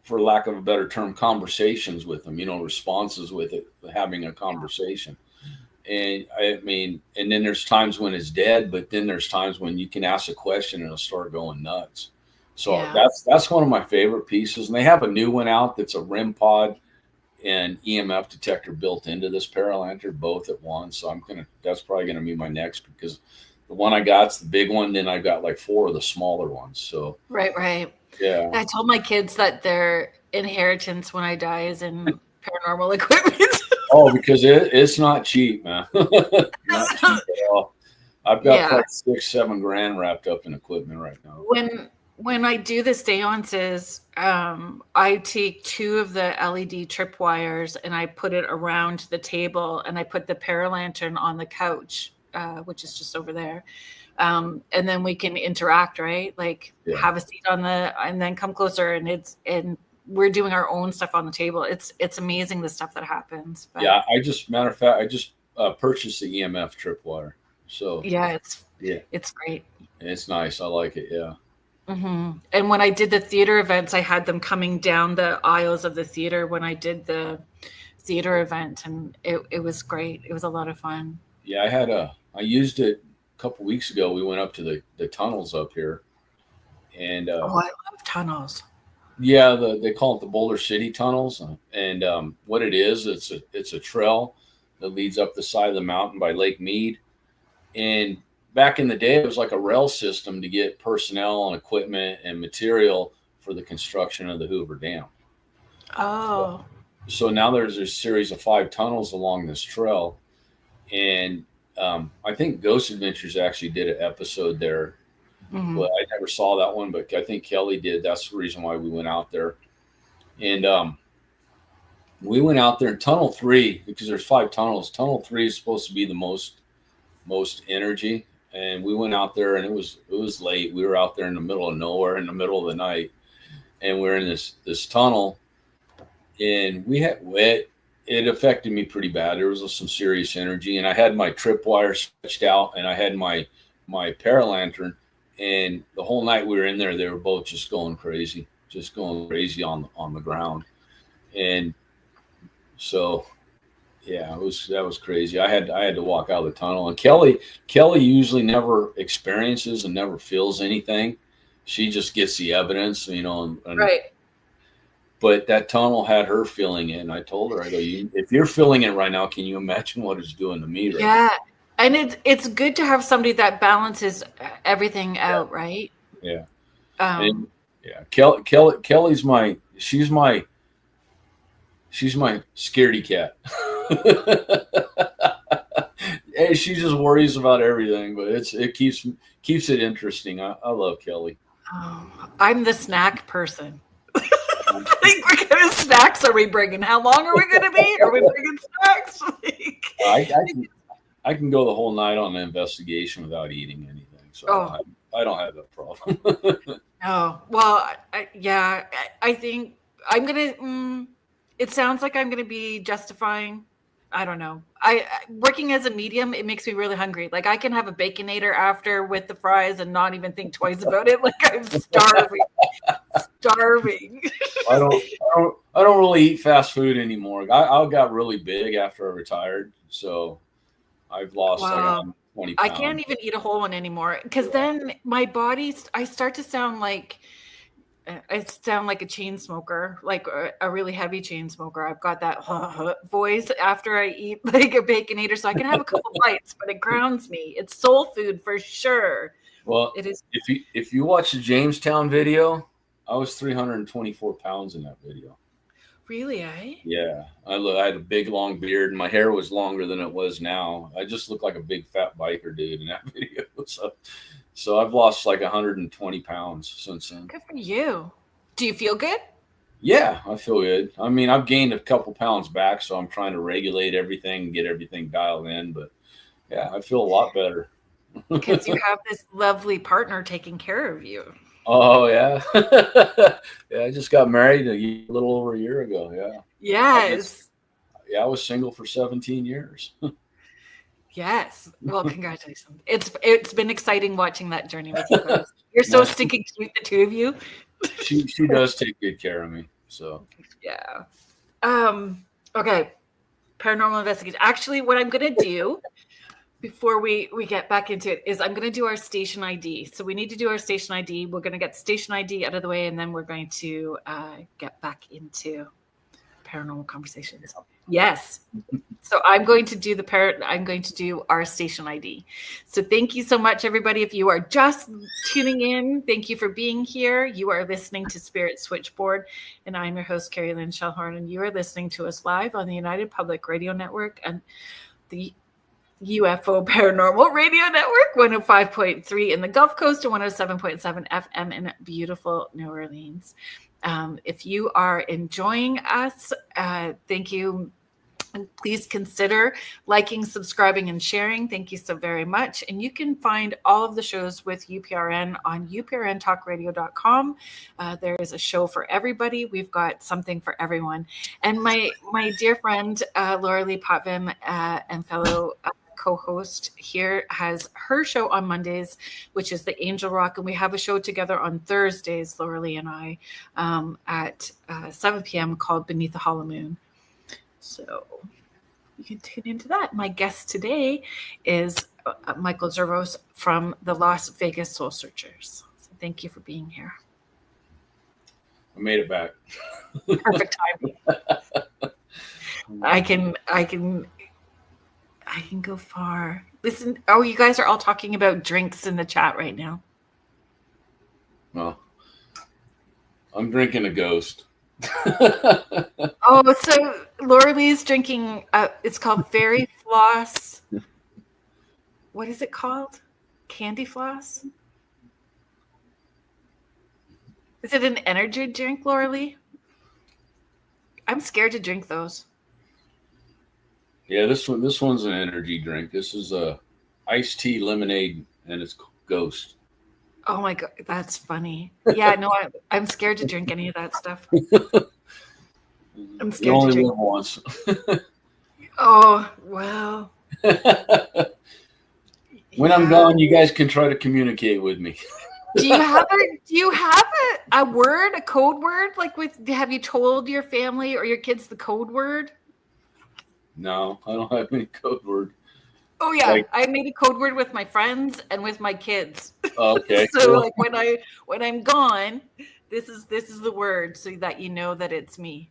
for lack of a better term, conversations with them, responses with it, having a conversation. And I mean, and then there's times when it's dead, but then there's times when you can ask a question and it'll start going nuts. So that's one of my favorite pieces. And they have a new one out that's a REM pod and EMF detector built into this Paralantern, both at once. So that's probably going to be my next, because the one I got's the big one. Then I've got like 4 of the smaller ones. So right. Yeah. I told my kids that their inheritance when I die is in paranormal equipment. Oh, because it's not cheap, man. Not cheap at all. I've got like $6-7 grand wrapped up in equipment right now. when I do the seances, I take 2 of the LED tripwires and I put it around the table, and I put the paralantern on the couch, which is just over there. And then we can interact, right? Like have a seat and then come closer, and we're doing our own stuff on the table. It's amazing the stuff that happens. But matter of fact, I just purchased the EMF tripwire. So it's great. It's nice. I like it. Yeah. Mm-hmm. And when I did the theater events, I had them coming down the aisles of the theater when I did the theater event, and it was great. It was a lot of fun. Yeah, I used it a couple weeks ago. We went up to the tunnels up here, and I love tunnels. Yeah, they call it the Boulder City tunnels, and what it is, it's a trail that leads up the side of the mountain by Lake Mead, and back in the day, it was like a rail system to get personnel and equipment and material for the construction of the Hoover Dam. Oh. So now there's a series of 5 tunnels along this trail. And I think Ghost Adventures actually did an episode there. Mm-hmm. But I never saw that one, but I think Kellie did. That's the reason why we went out there. And we went out there in Tunnel 3, because there's 5 tunnels. Tunnel 3 is supposed to be the most energy. And we went out there, and it was late. We were out there in the middle of nowhere, in the middle of the night, and we're in this tunnel, and it affected me pretty bad. There was some serious energy, and I had my tripwire stretched out, and I had my paralantern, and the whole night we were in there, they were both just going crazy on the ground, and so. Yeah, that was crazy. I had to walk out of the tunnel, and Kellie usually never experiences and never feels anything. She just gets the evidence, and right. But that tunnel had her feeling it, and I told her, I go, if you're feeling it right now, can you imagine what it's doing to me right now? And it's good to have somebody that balances everything out, right? Yeah. Kellie's she's my scaredy cat. And she just worries about everything, but it keeps it interesting. I love Kellie. Oh, I'm the snack person. Like, what kind of snacks are we bringing? How long are we going to be? Are we bringing snacks? I can go the whole night on an investigation without eating anything, so I don't have that problem. Oh, well, I think I'm gonna. It sounds like I'm going to be justifying. I don't know. Working as a medium, it makes me really hungry. Like, I can have a Baconator after with the fries and not even think twice about it. Like, I'm starving. I don't really eat fast food anymore. I got really big after I retired, so I've lost 20 pounds. I can't even eat a whole one anymore, because then my body, I start to sound like. I sound like a chain smoker, like a really heavy chain smoker. I've got that voice after I eat like a Baconator, so I can have a couple bites, but it grounds me. It's soul food for sure. Well, it is. If you watch the Jamestown video, I was 324 pounds in that video. Really, eh? Yeah, I had a big long beard, and my hair was longer than it was now. I just looked like a big fat biker dude in that video. So I've lost like 120 pounds since then. Good for you. Do you feel good? Yeah, I feel good. I mean, I've gained a couple pounds back, so I'm trying to regulate everything and get everything dialed in. But yeah, I feel a lot better. Because you have this lovely partner taking care of you. Oh, yeah. Yeah, I just got married a little over a year ago. Yeah. Yes. I was single for 17 years. Yes. Well, congratulations. It's been exciting watching that journey with you guys. You're so stinking cute, the 2 of you. She does take good care of me. So yeah. Okay. Paranormal investigation. Actually, what I'm gonna do before we get back into it is I'm gonna do our station ID. So we need to do our station ID. We're gonna get station ID out of the way, and then we're going to get back into paranormal conversations. Yes. So I'm going to do our station ID. So thank you so much, everybody. If you are just tuning in, thank you for being here. You are listening to Spirit Switchboard, and I'm your host, Kerrilynn, and you are listening to us live on the United Public Radio Network and the UFO Paranormal Radio Network, 105.3 in the Gulf Coast and 107.7 FM in beautiful New Orleans. If you are enjoying us, thank you. And please consider liking, subscribing, and sharing. Thank you so very much. And you can find all of the shows with UPRN on uprntalkradio.com. There is a show for everybody. We've got something for everyone. And my dear friend, Laura Lee Potvin, and fellow co-host here, has her show on Mondays, which is the Angel Rock. And we have a show together on Thursdays, Laura Lee and I, at 7 p.m. called Beneath the Hollow Moon. So you can tune into that. My guest today is Michael Zervos from the Las Vegas Soul Searchers. So thank you for being here. I made it back. Perfect timing. I can go far. Listen, you guys are all talking about drinks in the chat right now. Well, I'm drinking a ghost. Oh, so Laura Lee's drinking, it's called Fairy Floss. What is it called? Candy Floss? Is it an energy drink, Laura Lee? I'm scared to drink those. Yeah, this one's an energy drink. This is a iced tea lemonade, and it's Ghost. Oh my God, that's funny. Yeah, no, I'm scared to drink any of that stuff. I'm scared you only to drink. live once. Oh, well. When I'm gone, you guys can try to communicate with me. Do you have a word, a code word? Have you told your family or your kids the code word? No, I don't have any code word. Oh yeah, I made a code word with my friends and with my kids. Okay. So cool. when I'm gone, this is the word so that you know that it's me.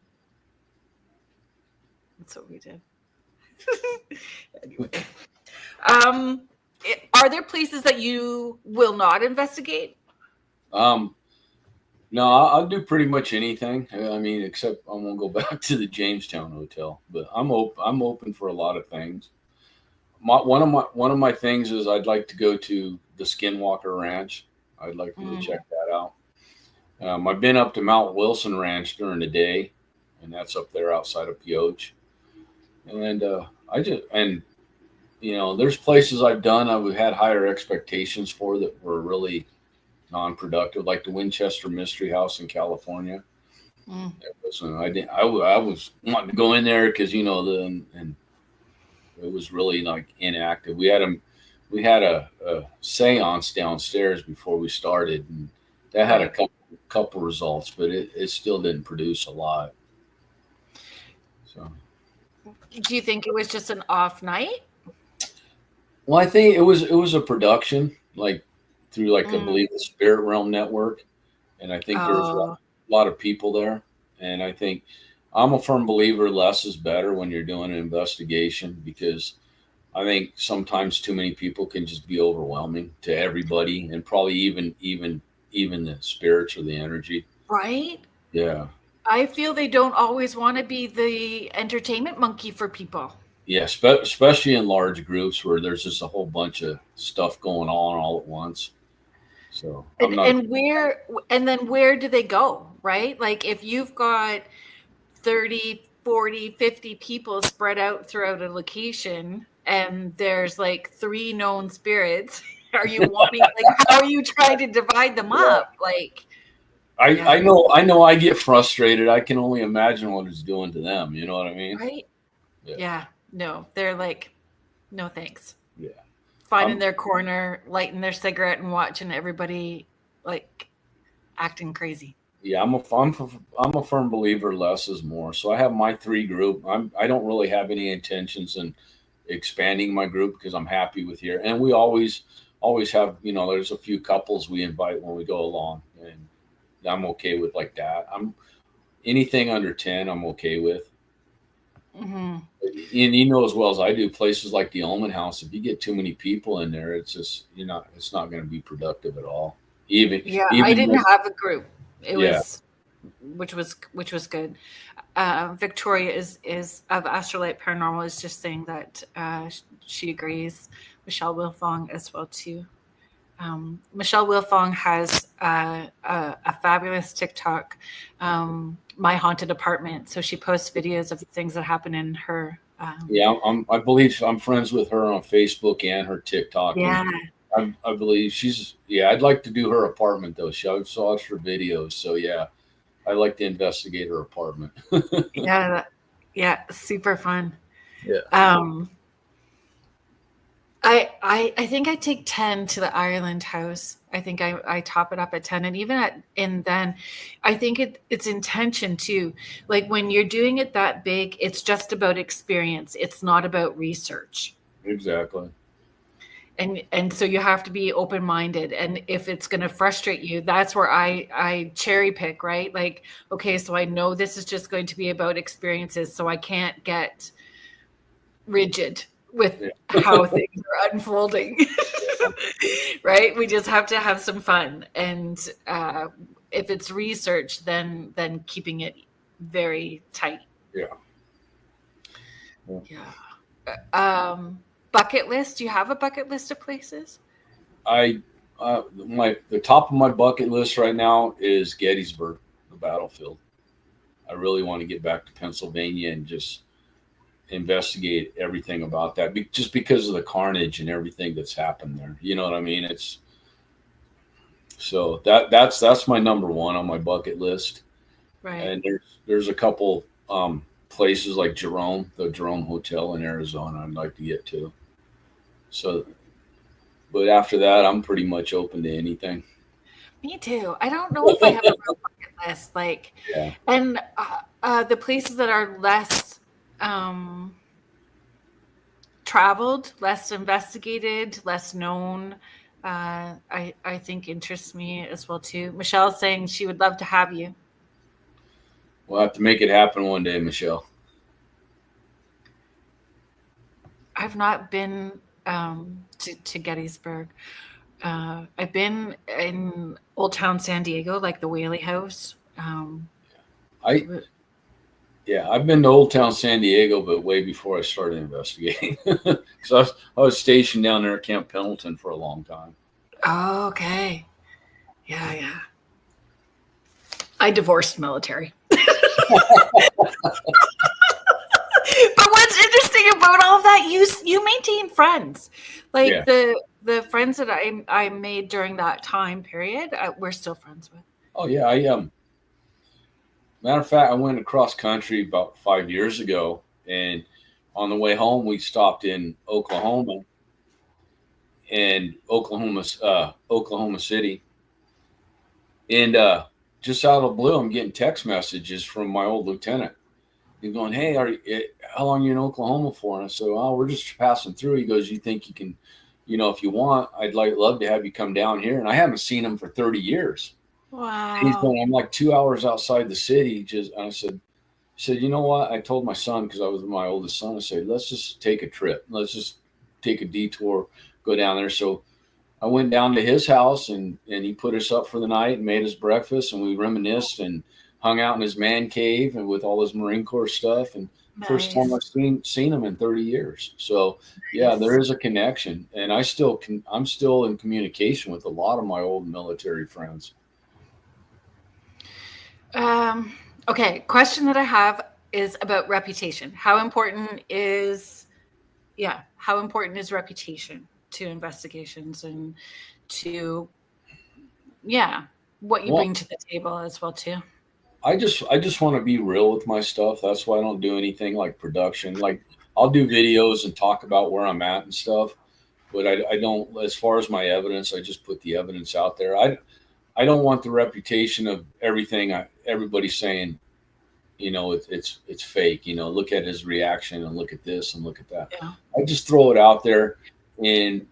That's what we did. Anyway. Are there places that you will not investigate? No, I'll do pretty much anything. I mean, except I won't go back to the Jamestown Hotel. But I'm open for a lot of things. One of my things is I'd like to go to the Skinwalker Ranch. I'd like to go check that out. I've been up to Mount Wilson Ranch during the day, and that's up there outside of Pioche. And there's places I've done I've had higher expectations for that were really non-productive, like the Winchester Mystery House in California. I was wanting to go in there because and it was really inactive. We had a seance downstairs before we started, and that had a couple results, but it still didn't produce a lot. So, do you think it was just an off night? Well, I think it was a production through I believe the Spirit Realm Network, and I think there was a lot of people there, and I think I'm a firm believer less is better when you're doing an investigation, because I think sometimes too many people can just be overwhelming to everybody, and probably even the spirits or the energy. Right? Yeah. I feel they don't always want to be the entertainment monkey for people. Yeah, especially in large groups where there's just a whole bunch of stuff going on all at once. So where do they go, right? Like if you've got 30, 40, 50 people spread out throughout a location and there's 3 known spirits, are you wanting how are you trying to divide them up? I know I get frustrated. I can only imagine what it's doing to them. You know what I mean? Right? Yeah. No, they're no thanks. Yeah. Finding their corner, lighting their cigarette and watching everybody acting crazy. Yeah, I'm a firm believer less is more. So I have my 3 group. I don't really have any intentions in expanding my group because I'm happy with here. And we always have, there's a few couples we invite when we go along, and I'm okay with that. Anything under 10 I'm okay with. Mm-hmm. And as well as I do, places like the Ullman House, if you get too many people in there, it's just it's not going to be productive at all. I didn't have a group. It was which was good. Victoria is of Astrolight Paranormal is just saying that she agrees. Michelle Wilfong as well too. Michelle Wilfong has a fabulous TikTok, My Haunted Apartment. So she posts videos of things that happen in her. I believe I'm friends with her on Facebook and her TikTok. Yeah. I believe she's, I'd like to do her apartment though. I've watched her videos. So yeah, I like the investigator apartment. Yeah. Super fun. Yeah. I think I take 10 to the Ireland house. I think I top it up at 10, and then I think it's intention too. Like when you're doing it that big, it's just about experience. It's not about research. Exactly. And so you have to be open-minded. And if it's going to frustrate you, that's where I cherry pick, right? Like, okay, so I know this is just going to be about experiences, so I can't get rigid with how things are unfolding. Right? We just have to have some fun. And if it's research, then keeping it very tight. Bucket list. Do you have a bucket list of places? The top of my bucket list right now is Gettysburg, the battlefield. I really want to get back to Pennsylvania and just investigate everything about that, just because of the carnage and everything that's happened there. You know what I mean? That's my number one on my bucket list. Right. And there's a couple places like the Jerome Hotel in Arizona I'd like to get to. So, but after that, I'm pretty much open to anything. Me too. I don't know if I have a real bucket list. And the places that are less traveled, less investigated, less known, I think interests me as well too. Michelle's saying she would love to have you. We'll have to make it happen one day, Michelle. I've not been to Gettysburg. I've been in Old Town San Diego, like the Whaley House. I've been to Old Town San Diego, but way before I started investigating. So I was stationed down there at Camp Pendleton for a long time. Oh, okay. Yeah. I divorced military. But what's interesting about all of that, you maintain friends. Like the friends that I made during that time period, we're still friends with. Oh yeah, matter of fact, I went across country about 5 years ago, and on the way home, we stopped in Oklahoma, Oklahoma City, and just out of the blue, I'm getting text messages from my old lieutenant. He's going, "Hey, how long are you in Oklahoma for?" And I said, "Oh, we're just passing through." He goes, "You think you can, if you want, I'd love to have you come down here." And I haven't seen him for 30 years. Wow. He's going, "I'm like 2 hours outside the city." And I said, "You know what?" I told my son, because I was my oldest son, I said, "Let's just take a trip. Let's just take a detour, go down there." So I went down to his house, and he put us up for the night and made us breakfast, and we reminisced and hung out in his man cave and with all his Marine Corps stuff. And Nice. First time I've seen him in 30 years. So yeah, there is a connection, and I'm still in communication with a lot of my old military friends. Okay. Question that I have is about reputation. How important is reputation to investigations and to, what you bring to the table as well too? I just want to be real with my stuff. That's why I don't do anything like production. Like I'll do videos and talk about where I'm at and stuff, but I don't, as far as my evidence, I just put the evidence out there. I don't want the reputation of everybody's saying, it's fake, look at his reaction and look at this and look at that. Yeah. I just throw it out there, and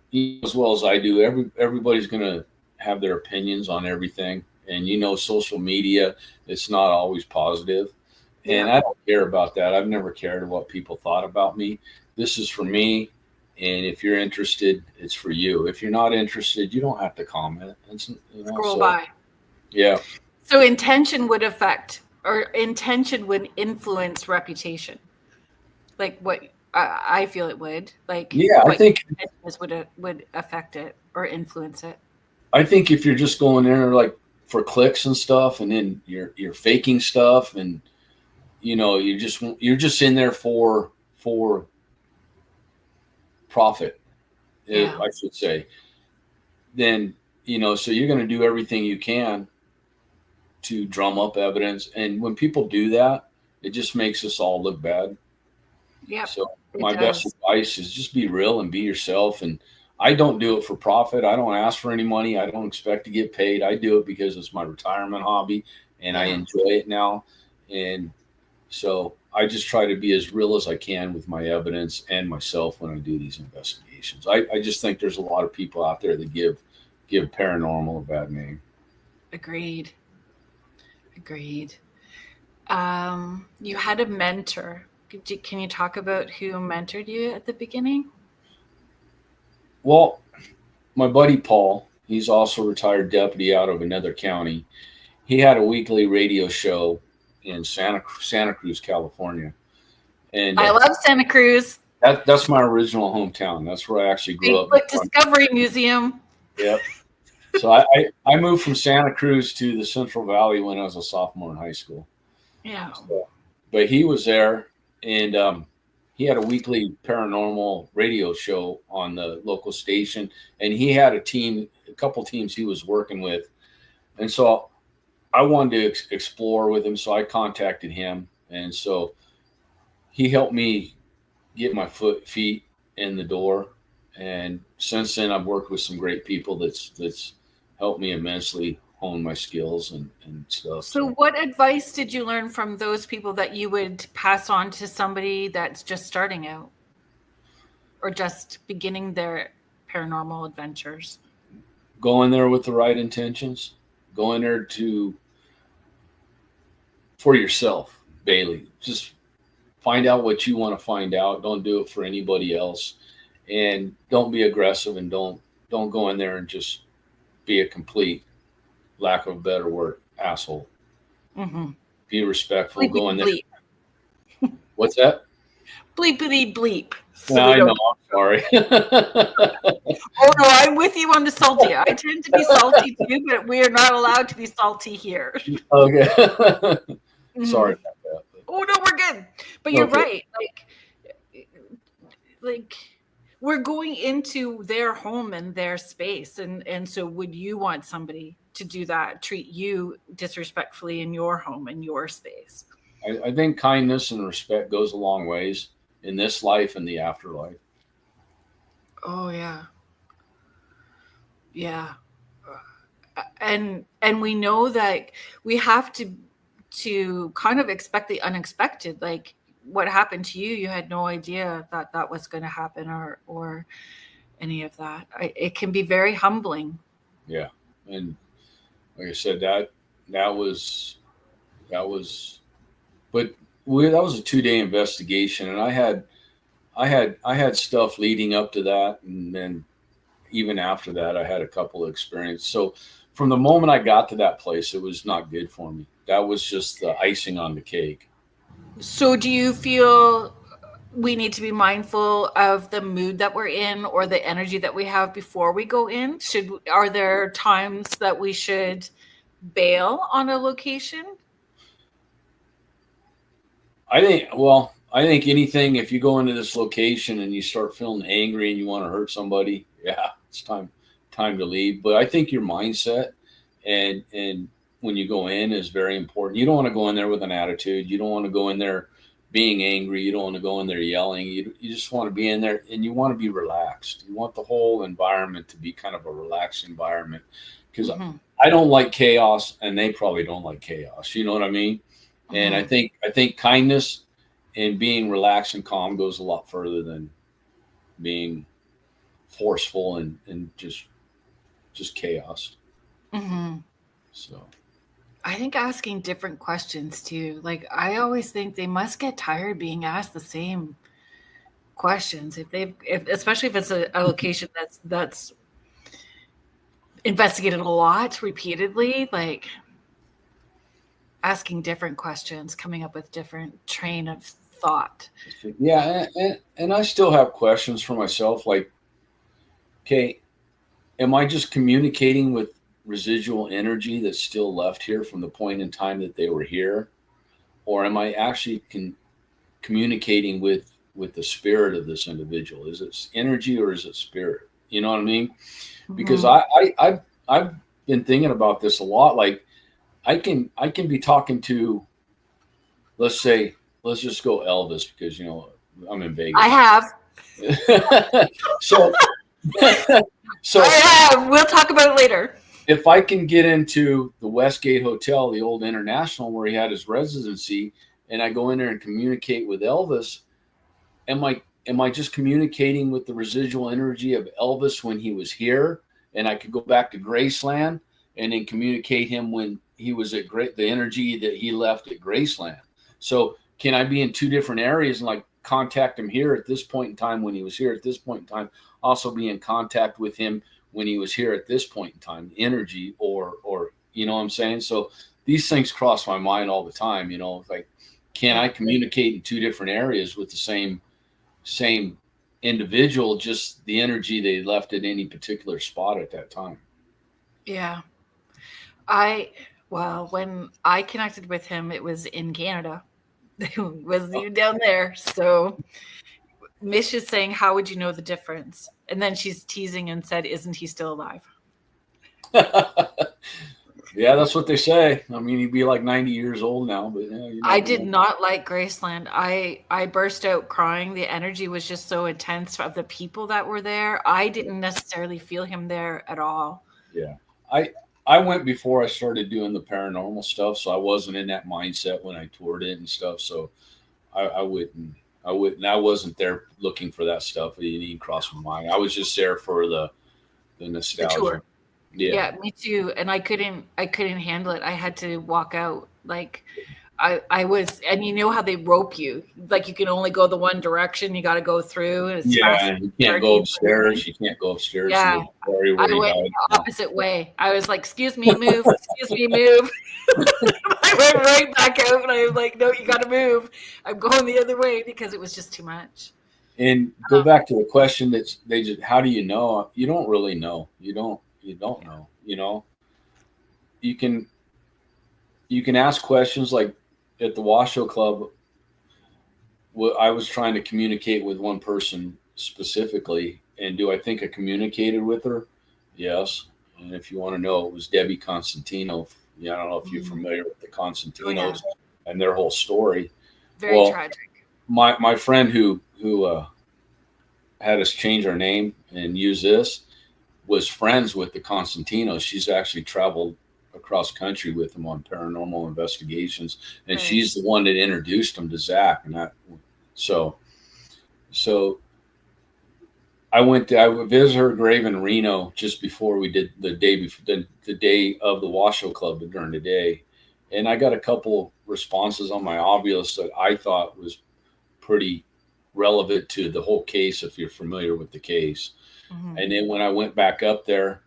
as well as I do, everybody's going to have their opinions on everything. And social media, it's not always positive. And I don't care about that. I've never cared what people thought about me. This is for me. And if you're interested, it's for you. If you're not interested, you don't have to comment. Scroll by. Yeah. So intention would affect, or intention would influence reputation. Like what I feel it would. Like Yeah, I think would affect it or influence it. I think if you're just going there like for clicks and stuff, and then you're faking stuff, and you're just in there for profit, I should say. Then so you're going to do everything you can to drum up evidence, and when people do that, it just makes us all look bad. Yeah. So my best advice is just be real and be yourself. And I don't do it for profit. I don't ask for any money. I don't expect to get paid. I do it because it's my retirement hobby and I enjoy it now. And so I just try to be as real as I can with my evidence and myself when I do these investigations. I just think there's a lot of people out there that give paranormal a bad name. Agreed. You had a mentor. Can you talk about who mentored you at the beginning? Well, my buddy Paul, he's also a retired deputy out of another county. He had a weekly radio show in Santa Cruz, California. And I love Santa Cruz. That's my original hometown. That's where I actually grew up. Discovery Museum. Yep. So I moved from Santa Cruz to the Central Valley when I was a sophomore in high school. Yeah. So, but he was there, and he had a weekly paranormal radio show on the local station, and he had a couple teams he was working with. And so I wanted to explore with him. So I contacted him. And so he helped me get my feet in the door. And since then I've worked with some great people that's helped me immensely hone my skills and stuff. So what advice did you learn from those people that you would pass on to somebody that's just starting out or just beginning their paranormal adventures? Go in there with the right intentions. Go in there for yourself, Bailey. Just find out what you want to find out. Don't do it for anybody else. And don't be aggressive, and don't go in there and just be a complete, lack of a better word, asshole. Mm-hmm. Be respectful. Bleep, go in there. Bleep. What's that? Bleepity bleep. So I know. I'm sorry. Oh no, I'm with you on the salty. I tend to be salty too, but we are not allowed to be salty here. Okay. Mm-hmm. Sorry about that. Oh no, we're good. But you're right. Like we're going into their home and their space, and so would you want somebody to do that, treat you disrespectfully in your home and your space? I think kindness and respect goes a long ways in this life and the afterlife. Oh yeah. And we know that we have to kind of expect the unexpected. Like what happened to you had no idea that was going to happen or any of that. It can be very humbling. Yeah. And like I said, that was but that was a 2-day investigation, and I had stuff leading up to that, and then even after that I had a couple of experiences. So from the moment I got to that place, it was not good for me. That was just the icing on the cake. So do you feel we need to be mindful of the mood that we're in or the energy that we have before we go in? Are there times that we should bail on a location? I think anything, if you go into this location and you start feeling angry and you want to hurt somebody, yeah, it's time to leave. But I think your mindset and when you go in is very important. You don't want to go in there with an attitude. You don't want to go in there being angry. You don't want to go in there yelling. You just want to be in there, and you want to be relaxed. You want the whole environment to be kind of a relaxed environment, because I don't like chaos, and they probably don't like chaos. You know what I mean? And I think kindness and being relaxed and calm goes a lot further than being forceful and just chaos. Mm-hmm. So I think asking different questions too. Like I always think they must get tired being asked the same questions especially if it's a location that's investigated a lot repeatedly. Like asking different questions, coming up with different train of thought. Yeah, and I still have questions for myself. Like, okay, am I just communicating with residual energy that's still left here from the point in time that they were here, or am I actually communicating with the spirit of this individual? Is it energy or is it spirit? You know what I mean? Because I've been thinking about this a lot. Like, I can be talking to, let's just go Elvis, because I'm in Vegas. I have. so I have. We'll talk about it later. If I can get into the Westgate Hotel, the old International where he had his residency, and I go in there and communicate with Elvis, am I just communicating with the residual energy of Elvis when he was here? And I could go back to Graceland and then communicate him when he was at the energy that he left at Graceland. So can I be in two different areas and like contact him here at this point in time when he was here at this point in time, also be in contact with him when he was here at this point in time, energy or you know what I'm saying? So these things cross my mind all the time, like, can I communicate in two different areas with the same individual, just the energy they left at any particular spot at that time? Yeah. When I connected with him, it was in Canada. It wasn't even down there. So Mish is saying, how would you know the difference? And then she's teasing and said, isn't he still alive? Yeah, that's what they say. I mean, he'd be like 90 years old now. But I did not like Graceland. I burst out crying. The energy was just so intense of the people that were there. I didn't necessarily feel him there at all. Yeah. I went before I started doing the paranormal stuff, so I wasn't in that mindset when I toured it and stuff. So I wasn't there looking for that stuff. It didn't even cross my mind. I was just there for the nostalgia. The tour. Yeah, me too. And I couldn't handle it. I had to walk out. Like I was, and you know how they rope you, like you can only go the one direction. You got to go through. And you can't go upstairs. You can't go upstairs. Yeah, I went the opposite way. I was like, "Excuse me, move. Excuse me, move." I went right back out, and I was like, "No, you got to move. I'm going the other way," because it was just too much. And go back to the question that how do you know? You don't really know. You don't know. You can ask questions like at the Washoe Club. I was trying to communicate with one person specifically, and do I think I communicated with her? Yes. And if you want to know, it was Debbie Constantino. I don't know if you're familiar with the Constantinos and their whole story. Very tragic. My friend who had us change our name and use this was friends with the Constantinos. She's actually traveled across country with them on paranormal investigations, and she's the one that introduced them to Zack. And so I visited her grave in Reno just before we did the day of the Washoe Club during the day, and I got a couple responses on my obulus that I thought was pretty relevant to the whole case, if you're familiar with the case. Mm-hmm. And then when I went back up there,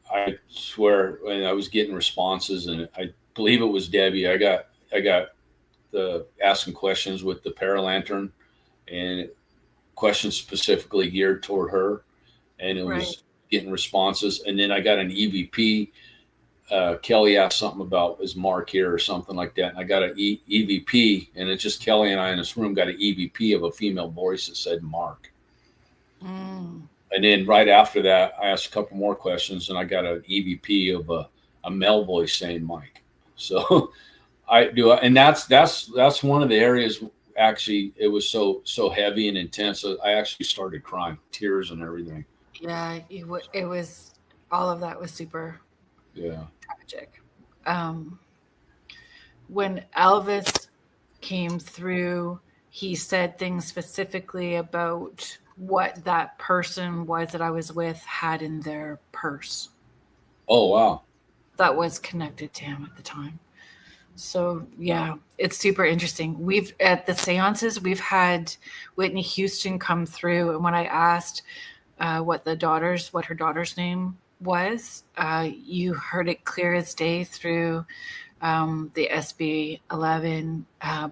I swear, when I was getting responses, and I believe it was Debbie. I got the asking questions with the paralantern, and questions specifically geared toward her, and it was getting responses. And then I got an EVP. Kellie asked something about, is Mark here or something like that, and I got an EVP, and it's just Kellie and I in this room got an EVP of a female voice that said Mark. And then right after that, I asked a couple more questions, and I got an EVP of a male voice saying Mike. So and that's one of the areas. Actually, it was so heavy and intense that I actually started crying, tears and everything. Yeah, it was, all of that was super tragic. When Elvis came through, he said things specifically about what that person was that I was with had in their purse. Oh, wow. That was connected to him at the time. So, yeah, it's super interesting. At the seances, we've had Whitney Houston come through. And when I asked what her daughter's name was, you heard it clear as day through the SB11,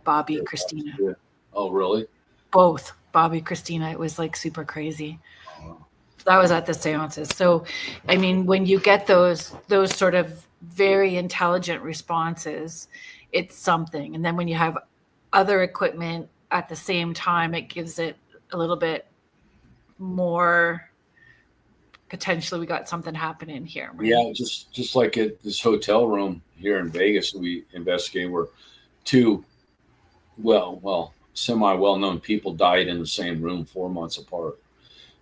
Bobby, Yeah, Christina. yeah. Oh, really? Both Bobby, Christina. It was like super crazy. Oh. That was at the seances. So, I mean, when you get those sort of very intelligent responses, it's something. And then when you have other equipment at the same time, it gives it a little bit more potentially we got something happening here. Right? Yeah, just like at this hotel room here in Vegas, we investigated where two semi well-known people died in the same room 4 months apart.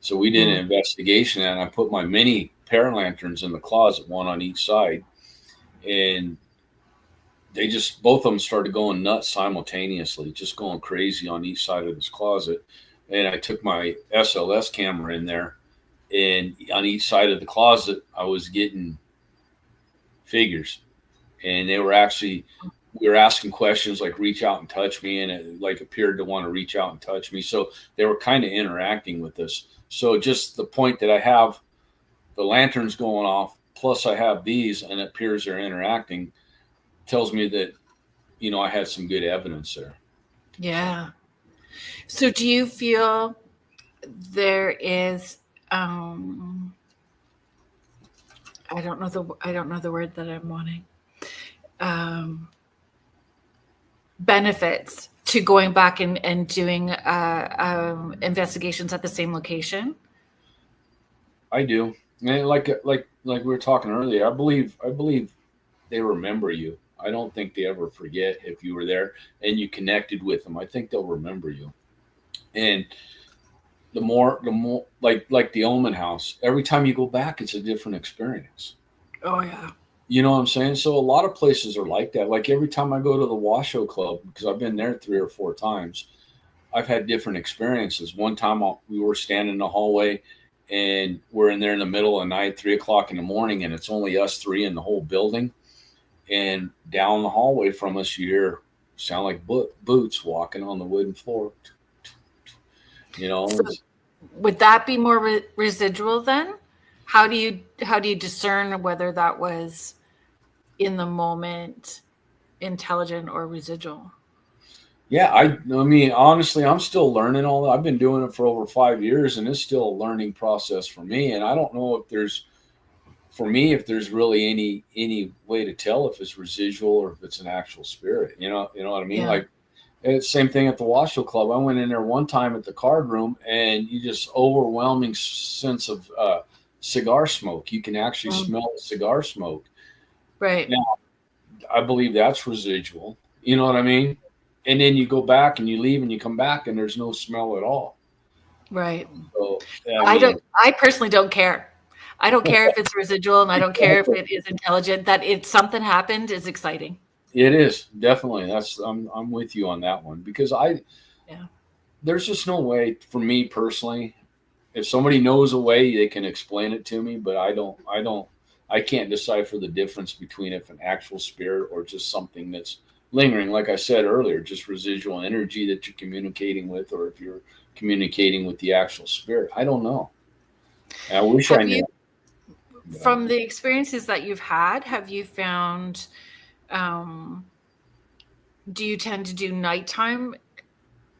So we did an investigation, and I put my mini paralanterns in the closet, one on each side, and they just both of them started going nuts simultaneously, just going crazy on each side of this closet. And I took my SLS camera in there, and on each side of the closet, I was getting figures, and they were actually, we were asking questions like reach out and touch me, and it like appeared to want to reach out and touch me. So they were kind of interacting with us. So just the point that I have the lanterns going off, plus I have these, and it appears they're interacting, tells me that, you know, I had some good evidence there. Yeah. So do you feel there is, I don't know the word that I'm wanting. Benefits to going back and doing investigations at the same location? I do. And like we were talking earlier, I believe they remember you. I don't think they ever forget if you were there and you connected with them. I think they'll remember you. And the more like the Omen House, every time you go back, it's a different experience. Oh yeah. You know what I'm saying? So a lot of places are like that. Like every time I go to the Washoe Club, because I've been there 3 or 4 times, I've had different experiences. One time we were standing in the hallway, and we're in there in the middle of the night, 3 o'clock in the morning, and it's only us 3 in the whole building. And down the hallway from us, you hear sound like boots walking on the wooden floor. You know, so would that be more residual then? How do you discern whether that was in the moment intelligent or residual? Yeah, I mean, honestly, I'm still learning all that. I've been doing it for over 5 years, and it's still a learning process for me. And I don't know if there's really any way to tell if it's residual or if it's an actual spirit. You know what I mean? Yeah. Like it's same thing at the Washoe Club. I went in there one time at the card room, and you just overwhelming sense of cigar smoke. You can actually smell the cigar smoke. Right. Now, I believe that's residual. You know what I mean? And then you go back and you leave and you come back and there's no smell at all. Right. So I personally don't care. I don't care if it's residual, and I don't care if it is intelligent. That if something happened is exciting. It is definitely. I'm with you on that one, because there's just no way for me personally. If somebody knows a way, they can explain it to me, but I can't decipher the difference between if an actual spirit or just something that's lingering. Like I said earlier, just residual energy that you're communicating with, or if you're communicating with the actual spirit. I don't know. I wish I knew. From the experiences that you've had, have you found, do you tend to do nighttime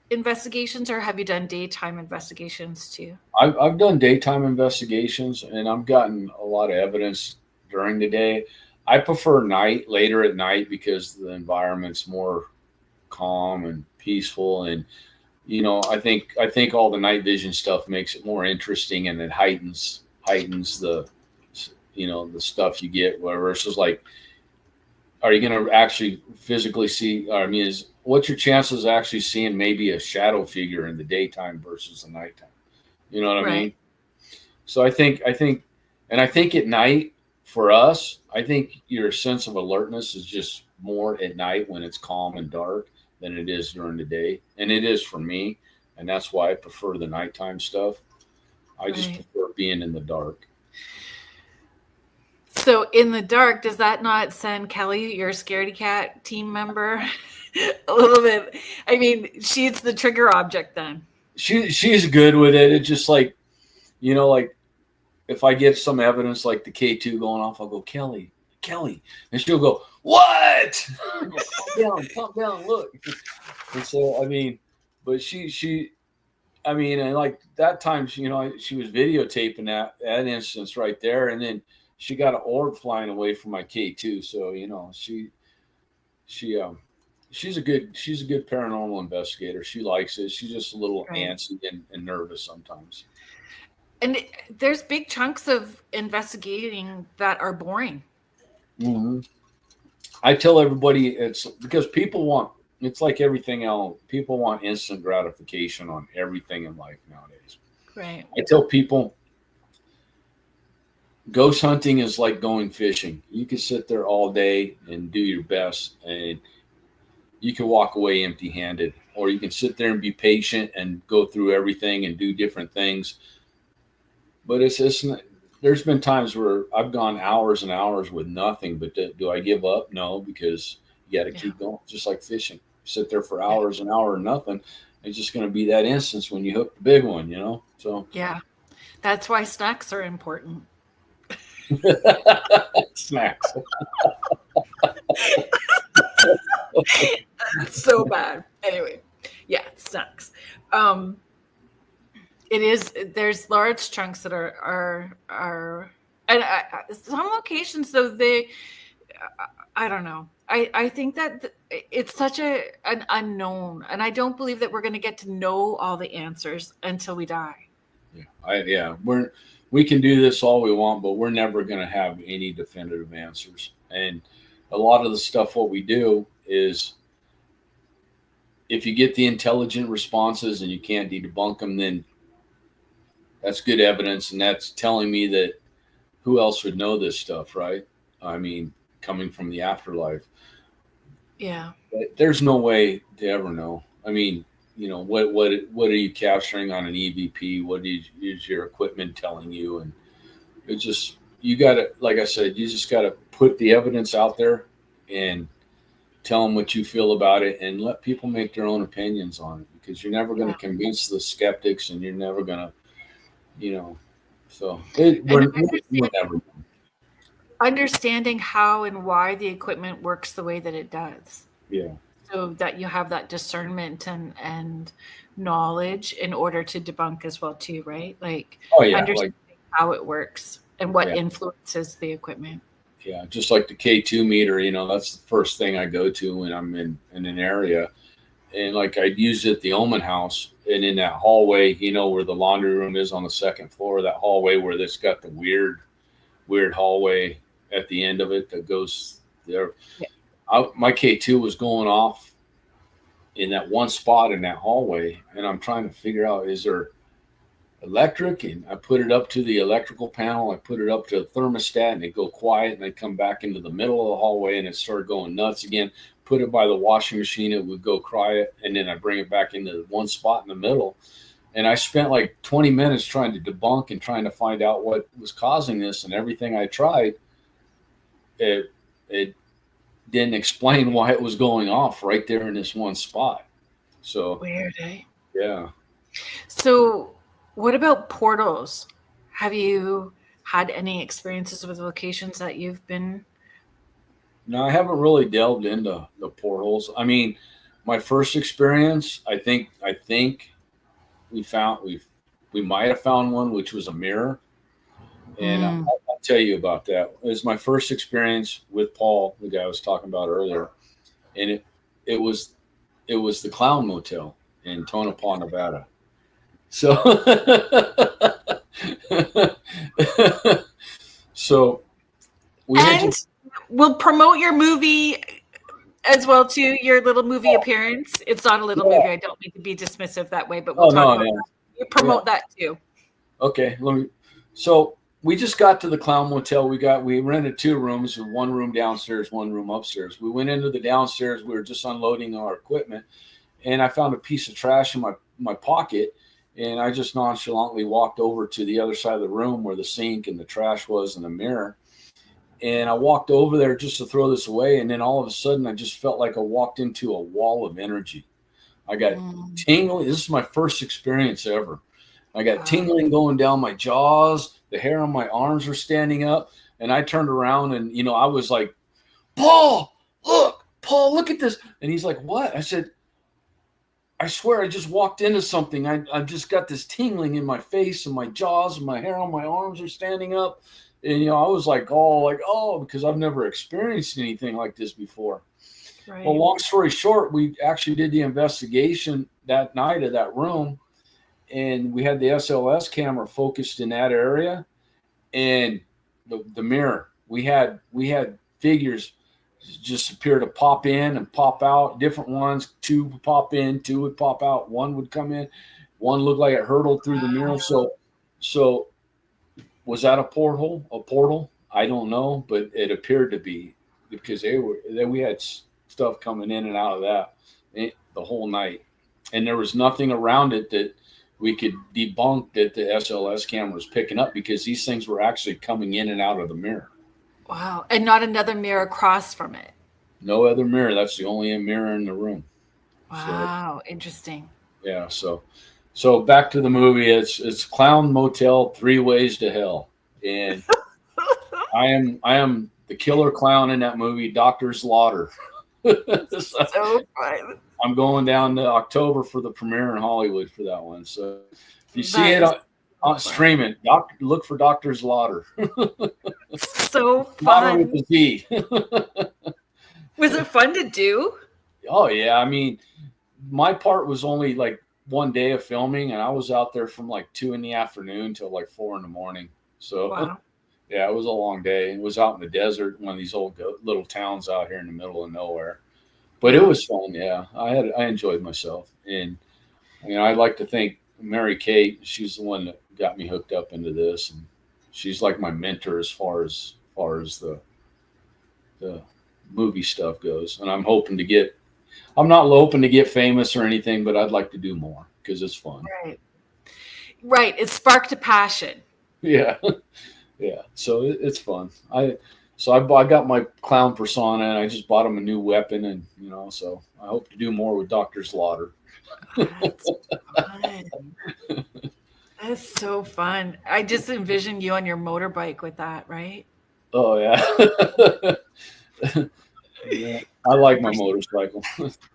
investigations, or have you done daytime investigations too? I've done daytime investigations, and I've gotten a lot of evidence during the day. I prefer later at night, because the environment's more calm and peaceful, and I think all the night vision stuff makes it more interesting, and it heightens the the stuff you get. Versus like, are you going to actually physically see? I mean, what's your chances of actually seeing maybe a shadow figure in the daytime versus the nighttime? You know what I mean? So I think at night for us, I think your sense of alertness is just more at night when it's calm and dark than it is during the day. And it is for me. And that's why I prefer the nighttime stuff. I just prefer being in the dark. So in the dark, does that not send Kellie, your scaredy cat team member, a little bit? I mean, she's the trigger object then. She's good with it. It's just like, like if I get some evidence like the K2 going off, I'll go, Kellie. And she'll go, what? Calm down, look. And so, I mean, but I mean, and like that time, she was videotaping that instance right there. And then she got an orb flying away from my K2. So, she's a good paranormal investigator. She likes it. She's just a little antsy and nervous sometimes. And there's big chunks of investigating that are boring. Mm-hmm. I tell everybody it's because it's like everything else. People want instant gratification on everything in life nowadays. Right. I tell people ghost hunting is like going fishing. You can sit there all day and do your best, and you can walk away empty-handed, or you can sit there and be patient and go through everything and do different things. But there's been times where I've gone hours and hours with nothing, but do I give up? No, because you got to keep going, just like fishing. Sit there for hours and hours and nothing. It's just going to be that instance when you hook the big one, So yeah, that's why snacks are important. Snacks. So bad. Anyway, yeah, snacks. There's large chunks that are and some locations though I don't know. I think that it's such an unknown, and I don't believe that we're going to get to know all the answers until we die. We can do this all we want, but we're never going to have any definitive answers. And a lot of the stuff what we do is, if you get the intelligent responses and you can't debunk them, then that's good evidence, and that's telling me that who else would know this stuff, right? I mean, coming from the afterlife. Yeah. But there's no way to ever know. I mean, what are you capturing on an EVP? What is your equipment telling you? And it's just, you got to, like I said, you just got to put the evidence out there and tell them what you feel about it, and let people make their own opinions on it, because you're never going to convince the skeptics, and you're never going to, so we're never. Understanding how and why the equipment works the way that it does. Yeah. So that you have that discernment and knowledge in order to debunk as well too, right? Like, understanding how it works and what influences the equipment. Yeah, just like the K2 meter, that's the first thing I go to when I'm in an area. And like I'd use it at the Omen house, and in that hallway, where the laundry room is on the second floor, that hallway where it's got the weird hallway at the end of it that goes there. Yeah. My K2 was going off in that one spot in that hallway, and I'm trying to figure out, is there electric? And I put it up to the electrical panel. I put it up to the thermostat, and they go quiet, and they come back into the middle of the hallway, and it started going nuts again. Put it by the washing machine, it would go quiet, and then I bring it back into one spot in the middle. And I spent like 20 minutes trying to debunk and trying to find out what was causing this, and everything I tried, it didn't explain why it was going off right there in this one spot. So weird, eh? Yeah. So what about portals? Have you had any experiences with locations that you've been? No, I haven't really delved into the portals. I mean, my first experience, I think we might have found one, which was a mirror. And I'll tell you about that. It was my first experience with Paul, the guy I was talking about earlier. And it was the Clown Motel in Tonopah, Nevada. So we'll promote your movie as well too, your little movie appearance. It's not a little movie. I don't mean to be dismissive that way, but we'll talk about that. You promote that too. Okay. So we just got to the Clown Motel. We rented 2 rooms, one room downstairs, one room upstairs. We went into the downstairs. We were just unloading our equipment, and I found a piece of trash in my pocket, and I just nonchalantly walked over to the other side of the room where the sink and the trash was and the mirror. And I walked over there just to throw this away, and then all of a sudden I just felt like I walked into a wall of energy. I got tingling. This is my first experience ever. I got tingling going down my jaws. The hair on my arms were standing up, and I turned around, and I was like, Paul, look, Paul, look at this. And he's like, what? I said, I swear I just walked into something. I've just got this tingling in my face and my jaws and my hair on my arms are standing up. And, I was like, because I've never experienced anything like this before. Right. Well, long story short, we actually did the investigation that night of that room. And we had the SLS camera focused in that area. And the mirror, we had figures just appear to pop in and pop out, different ones. 2 would pop in, 2 would pop out, 1 would come in, 1 looked like it hurtled through the mirror. So was that a portal? I don't know, but it appeared to be, because we had stuff coming in and out of that the whole night, and there was nothing around it that we could debunk that the SLS camera was picking up, because these things were actually coming in and out of the mirror. Wow. And not another mirror across from it? No other mirror. That's the only mirror in the room. Wow. So, interesting. Yeah. So back to the movie. It's Clown Motel, 3 Ways to Hell. And I am the killer clown in that movie, Dr. Slaughter. So fun. I'm going down to October for the premiere in Hollywood for that one. So if you see it on streaming, look for Dr. Slaughter. So fun. With a Z. Was it fun to do? Oh yeah. I mean, my part was only like 1 day of filming, and I was out there from like 2 p.m. till like 4 a.m. So wow. Yeah, it was a long day. It was out in the desert, one of these old little towns out here in the middle of nowhere. But it was fun. Yeah, I enjoyed myself, and I'd like to thank Mary Kate. She's the one that got me hooked up into this, and she's like my mentor as far as the movie stuff goes. And I'm hoping to get. I'm not hoping to get famous or anything, but I'd like to do more because it's fun. Right. It sparked a passion. Yeah, yeah. So it's fun. I got my clown persona, and I just bought him a new weapon, and so I hope to do more with Dr. Slaughter. That's fun. That's so fun. I just envisioned you on your motorbike with that, right? Oh yeah. Yeah, I like my motorcycle.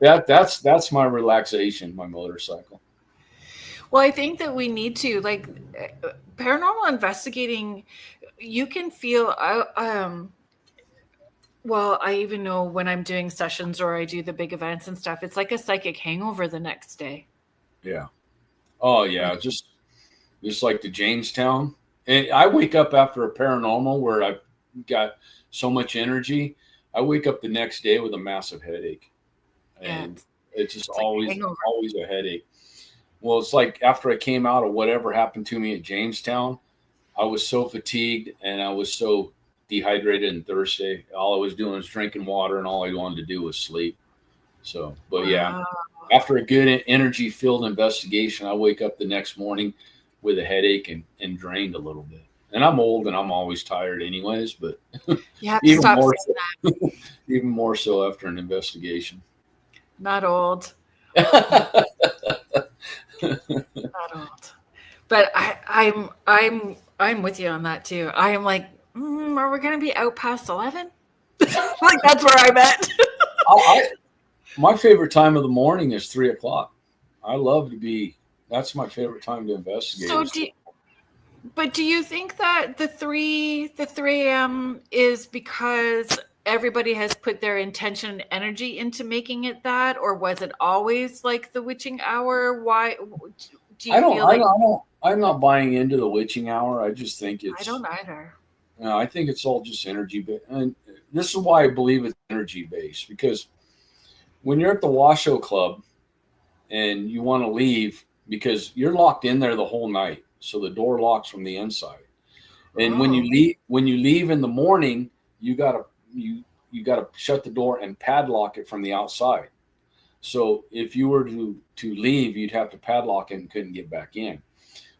That's my relaxation, my motorcycle. Well, I think that we need to, like, paranormal investigating, you can feel well, I even know when I'm doing sessions or I do the big events and stuff, it's like a psychic hangover the next day. Yeah. Oh yeah, just like the Jamestown. And I wake up after a paranormal where I've got so much energy. I wake up the next day with a massive headache, and it's just always a headache. Well, it's like after I came out of whatever happened to me at Jamestown, I was so fatigued and I was so dehydrated and thirsty. All I was doing was drinking water, and all I wanted to do was sleep. So, but yeah, after a good energy-filled investigation, I wake up the next morning with a headache and drained a little bit. And I'm old and I'm always tired anyways, but even more so after an investigation. Not old. Not old. But I'm with you on that too. I am like, are we going to be out past 11? Like that's where I'm at. My favorite time of the morning is 3 o'clock. I love to be. That's my favorite time to investigate. So But do you think that the 3 a.m. is because everybody has put their intention and energy into making it that, or was it always like the witching hour? Why do you feel like I'm not buying into the witching hour. I just think it's. I don't either. No, I think it's all just energy based, and this is why I believe it's energy based, because when you're at the Washoe Club and you want to leave because you're locked in there the whole night. So the door locks from the inside, and when you leave in the morning, you gotta shut the door and padlock it from the outside. So if you were to leave, you'd have to padlock it and couldn't get back in.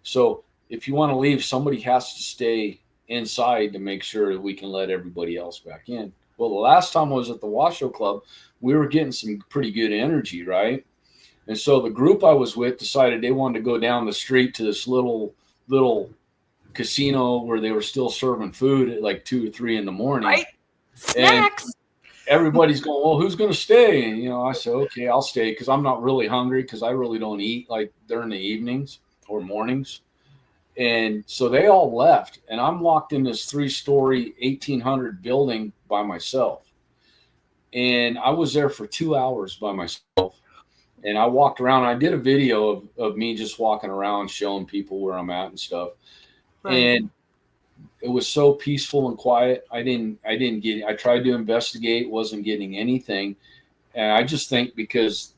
So if you want to leave, somebody has to stay inside to make sure that we can let everybody else back in. Well, the last time I was at the Washoe Club, we were getting some pretty good energy, right? And so the group I was with decided they wanted to go down the street to this little casino where they were still serving food at like 2 or 3 in the morning. Right. Snacks. everybody's going, well, who's going to stay? And, I said, okay, I'll stay because I'm not really hungry because I really don't eat like during the evenings or mornings. And so they all left, and I'm locked in this 3-story, 1,800 building by myself. And I was there for 2 hours by myself. And I walked around. I did a video of me just walking around, showing people where I'm at and stuff. Right. And it was so peaceful and quiet. I tried to investigate, wasn't getting anything. And I just think because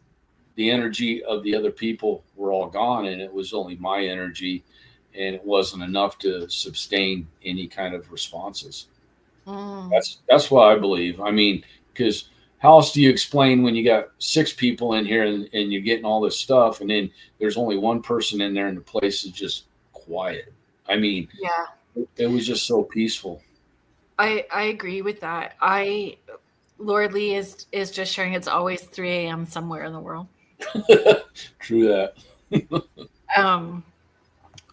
the energy of the other people were all gone and it was only my energy, and it wasn't enough to sustain any kind of responses. That's what I believe. I mean, because how else do you explain when you got 6 people in here and you're getting all this stuff, and then there's only one person in there and the place is just quiet? I mean, yeah, it was just so peaceful. I agree with that. Lord Lee is just sharing it's always 3 a.m. somewhere in the world. True that.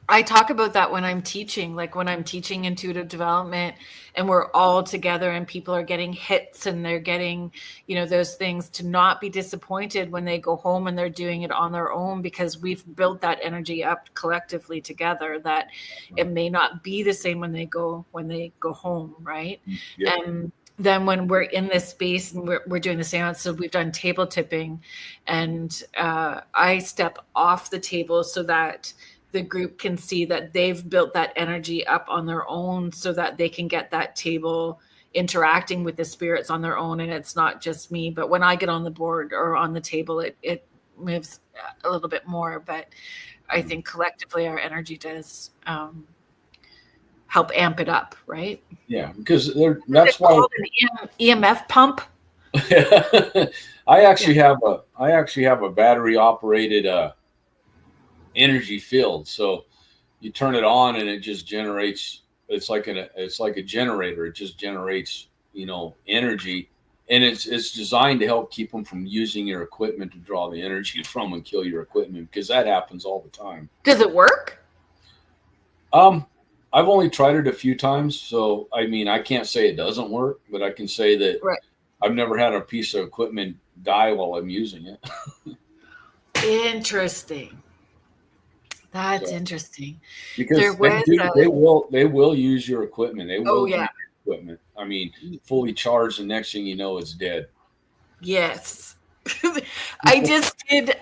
I talk about that when I'm teaching, like when I'm teaching intuitive development and we're all together and people are getting hits and they're getting, those things, to not be disappointed when they go home and they're doing it on their own, because we've built that energy up collectively together, that it may not be the same when they go home. Right. Yeah. And then when we're in this space and we're doing the seance, so we've done table tipping, and I step off the table so that the group can see that they've built that energy up on their own, so that they can get that table interacting with the spirits on their own. And it's not just me, but when I get on the board or on the table, it moves a little bit more. But I think collectively our energy does help amp it up, right? Yeah, because that's why an EMF pump. I actually have a battery operated energy field. So you turn it on and it just generates. It's like a generator. It just generates energy, and it's designed to help keep them from using your equipment to draw the energy from and kill your equipment, because that happens all the time. Does it work? I've only tried it a few times, so I mean, I can't say it doesn't work, but I can say that I've never had a piece of equipment die while I'm using it. Interesting. That's interesting. Because they will use your equipment. They will use your equipment. I mean, fully charged, and next thing you know, it's dead. Yes. I just did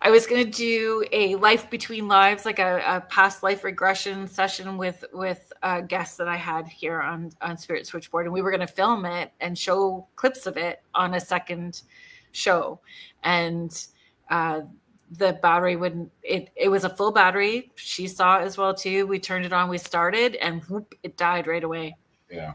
I was going to do a life between lives, like a past life regression session with guests that I had here on Spirit Switchboard. And we were going to film it and show clips of it on a second show. And the battery it was a full battery. She saw it as well too. We turned it on, we started, and whoop, it died right away. Yeah.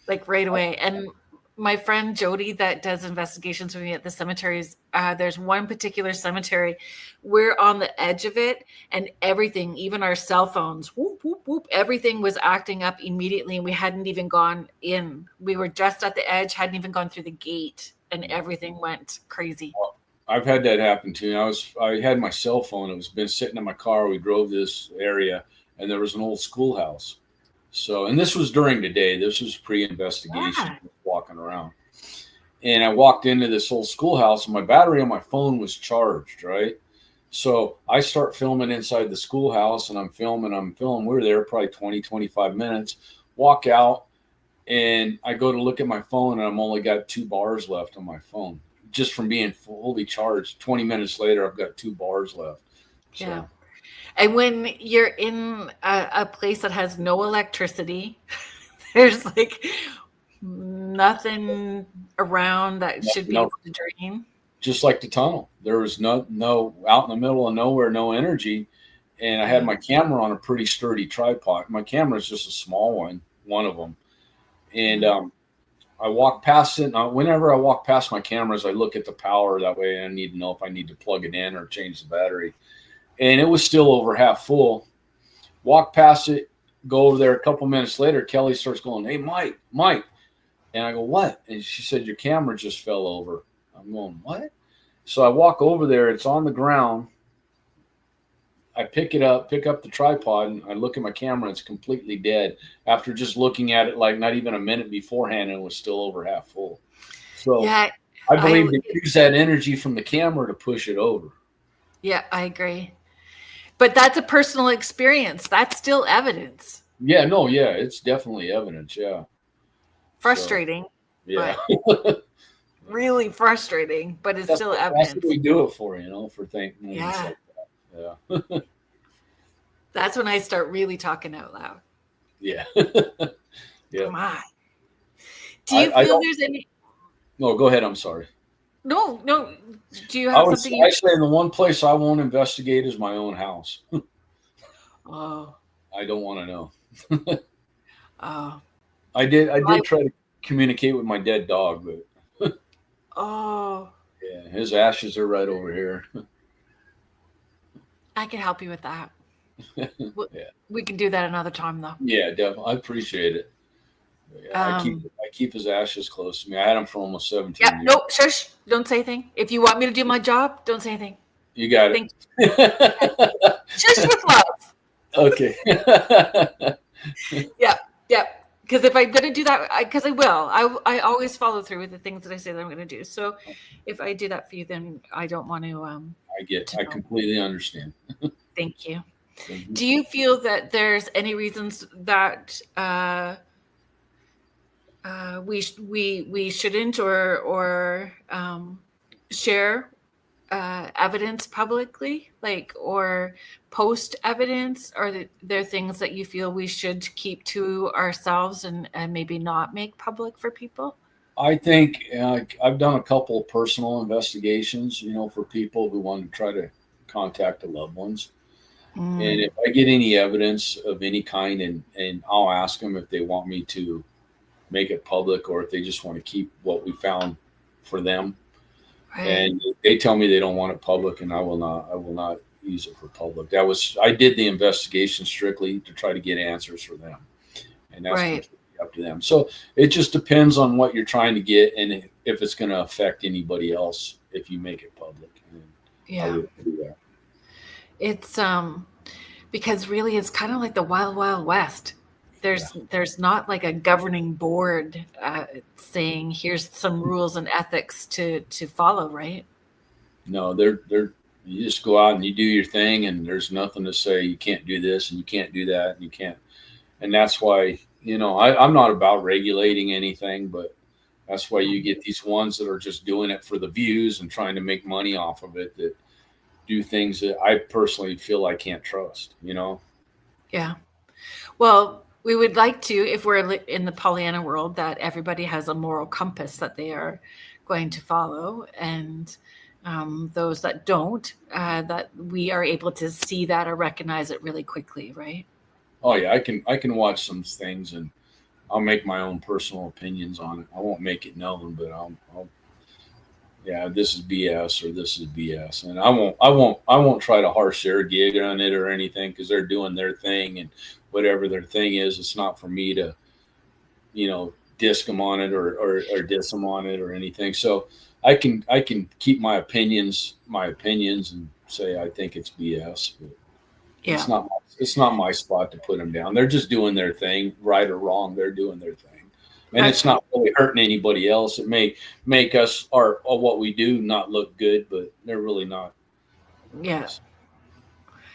Like right away. And my friend Jody that does investigations with me at the cemeteries, there's one particular cemetery, we're on the edge of it, and everything, even our cell phones, whoop, whoop, whoop, everything was acting up immediately, and we hadn't even gone in. We were just at the edge, hadn't even gone through the gate, and everything went crazy. Well, I've had that happen too. I had my cell phone. It was been sitting in my car. We drove this area, and there was an old schoolhouse. So, and this was during the day. This was pre-investigation, walking around. And I walked into this old schoolhouse, and my battery on my phone was charged, right? So I start filming inside the schoolhouse, and I'm filming. We were there probably 20, 25 minutes. Walk out, and I go to look at my phone, and I'm only got 2 bars left on my phone, just from being fully charged. 20 minutes later, I've got 2 bars left. So. Yeah. And when you're in a place that has no electricity, there's like nothing around that should be able to drain. Just like the tunnel, there was no out in the middle of nowhere, no energy. And I had my camera on a pretty sturdy tripod. My camera is just a small one of them. And I walk past it. And whenever I walk past my cameras, I look at the power. That way I need to know if I need to plug it in or change the battery. And it was still over half full. Walk past it, go over there. A couple minutes later, Kellie starts going, "Hey, Mike." And I go, "What?" And she said, "Your camera just fell over." I'm going, "What?" So I walk over there. It's on the ground. I pick up the tripod, and I look at my camera. It's completely dead after just looking at it like not even a minute beforehand, and it was still over half full. So yeah, I believe they use that energy from the camera to push it over. Yeah, I agree. But that's a personal experience. That's still evidence. Yeah, no, yeah, it's definitely evidence. Yeah. Frustrating. So, yeah. But really frustrating, but it's still evidence. That's what we do it for, for things Yeah. like that. Yeah. That's when I start really talking out loud. Yeah. Yeah. Come on. Do you feel there's any? No, go ahead. I'm sorry. No. Do you have something? I say the one place I won't investigate is my own house. Oh. I don't want to know. Oh. I did try to communicate with my dead dog, but oh. Yeah, his ashes are right over here. I can help you with that. Yeah. We can do that another time, though. Yeah, definitely. I appreciate it. Yeah, I keep his ashes close to me. I had him for almost 17 years. Nope, shush. Don't say anything. If you want me to do my job, don't say anything. You got it. Shush with love. Okay. Yeah. Because if I'm going to do that, because I will, I always follow through with the things that I say that I'm going to do. So if I do that for you, then I don't want to. I completely understand. Thank you. Mm-hmm. Do you feel that there's any reasons that we shouldn't or share evidence publicly, or post evidence? Are there things that you feel we should keep to ourselves and maybe not make public for people? I think I've done a couple of personal investigations, for people who want to try to contact the loved ones. And if I get any evidence of any kind, and I'll ask them if they want me to make it public or if they just want to keep what we found for them. Right. And they tell me they don't want it public, and I will not use it for public. I did the investigation strictly to try to get answers for them, and that's right. Up to them. So it just depends on what you're trying to get and if it's going to affect anybody else if you make it public. Yeah. I would do that. It's because really it's kind of like the wild, wild west. There's not like a governing board saying here's some rules and ethics to follow, right? No, you just go out and you do your thing, and there's nothing to say you can't do this and you can't do that and you can't. And that's why, I'm not about regulating anything, but that's why you get these ones that are just doing it for the views and trying to make money off of it, that do things that I personally feel I can't trust, Yeah. Well, we would like to, if we're in the Pollyanna world, that everybody has a moral compass that they are going to follow. And those that don't, that we are able to see that or recognize it really quickly, right? Oh yeah, I can watch some things and I'll make my own personal opinions on it. I won't make it known, but I'll this is BS or this is BS, and I won't try to harsh their gig on it or anything, because they're doing their thing, and whatever their thing is, it's not for me to, disc them on it or diss them on it or anything. So I can keep my opinions and say I think it's BS. But yeah. It's not my spot to put them down. They're just doing their thing, right or wrong. They're doing their thing, and it's not really hurting anybody else. It may make us or what we do not look good, but they're really not. Yeah.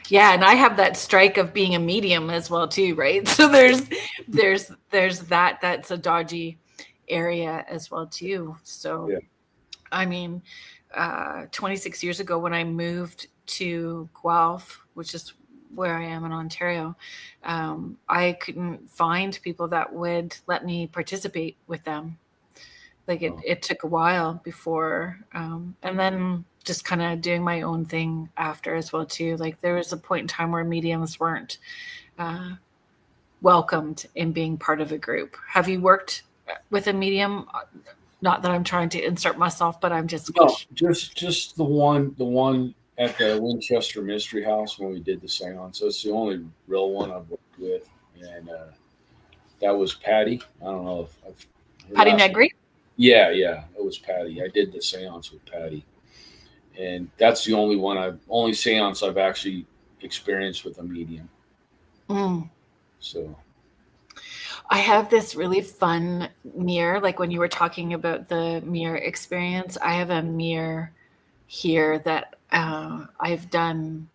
Yeah, and I have that strike of being a medium as well too, right? So there's that's a dodgy area as well too. So yeah. I mean, 26 years ago when I moved to Guelph, which is where I am in Ontario, I couldn't find people that would let me participate with them. It took a while before, and then just kind of doing my own thing after as well too. There was a point in time where mediums weren't welcomed in being part of a group. Have you worked with a medium? Not that I'm trying to insert myself, but I'm just just the one at the Winchester Mystery House when we did the seance. It's the only real one I've worked with, and that was Patty. I don't know if Patty Negri. Yeah, it was Patty. I did the seance with Patty, and that's the only seance I've actually experienced with a medium. So, I have this really fun mirror. Like when you were talking about the mirror experience, I have a mirror here that I've done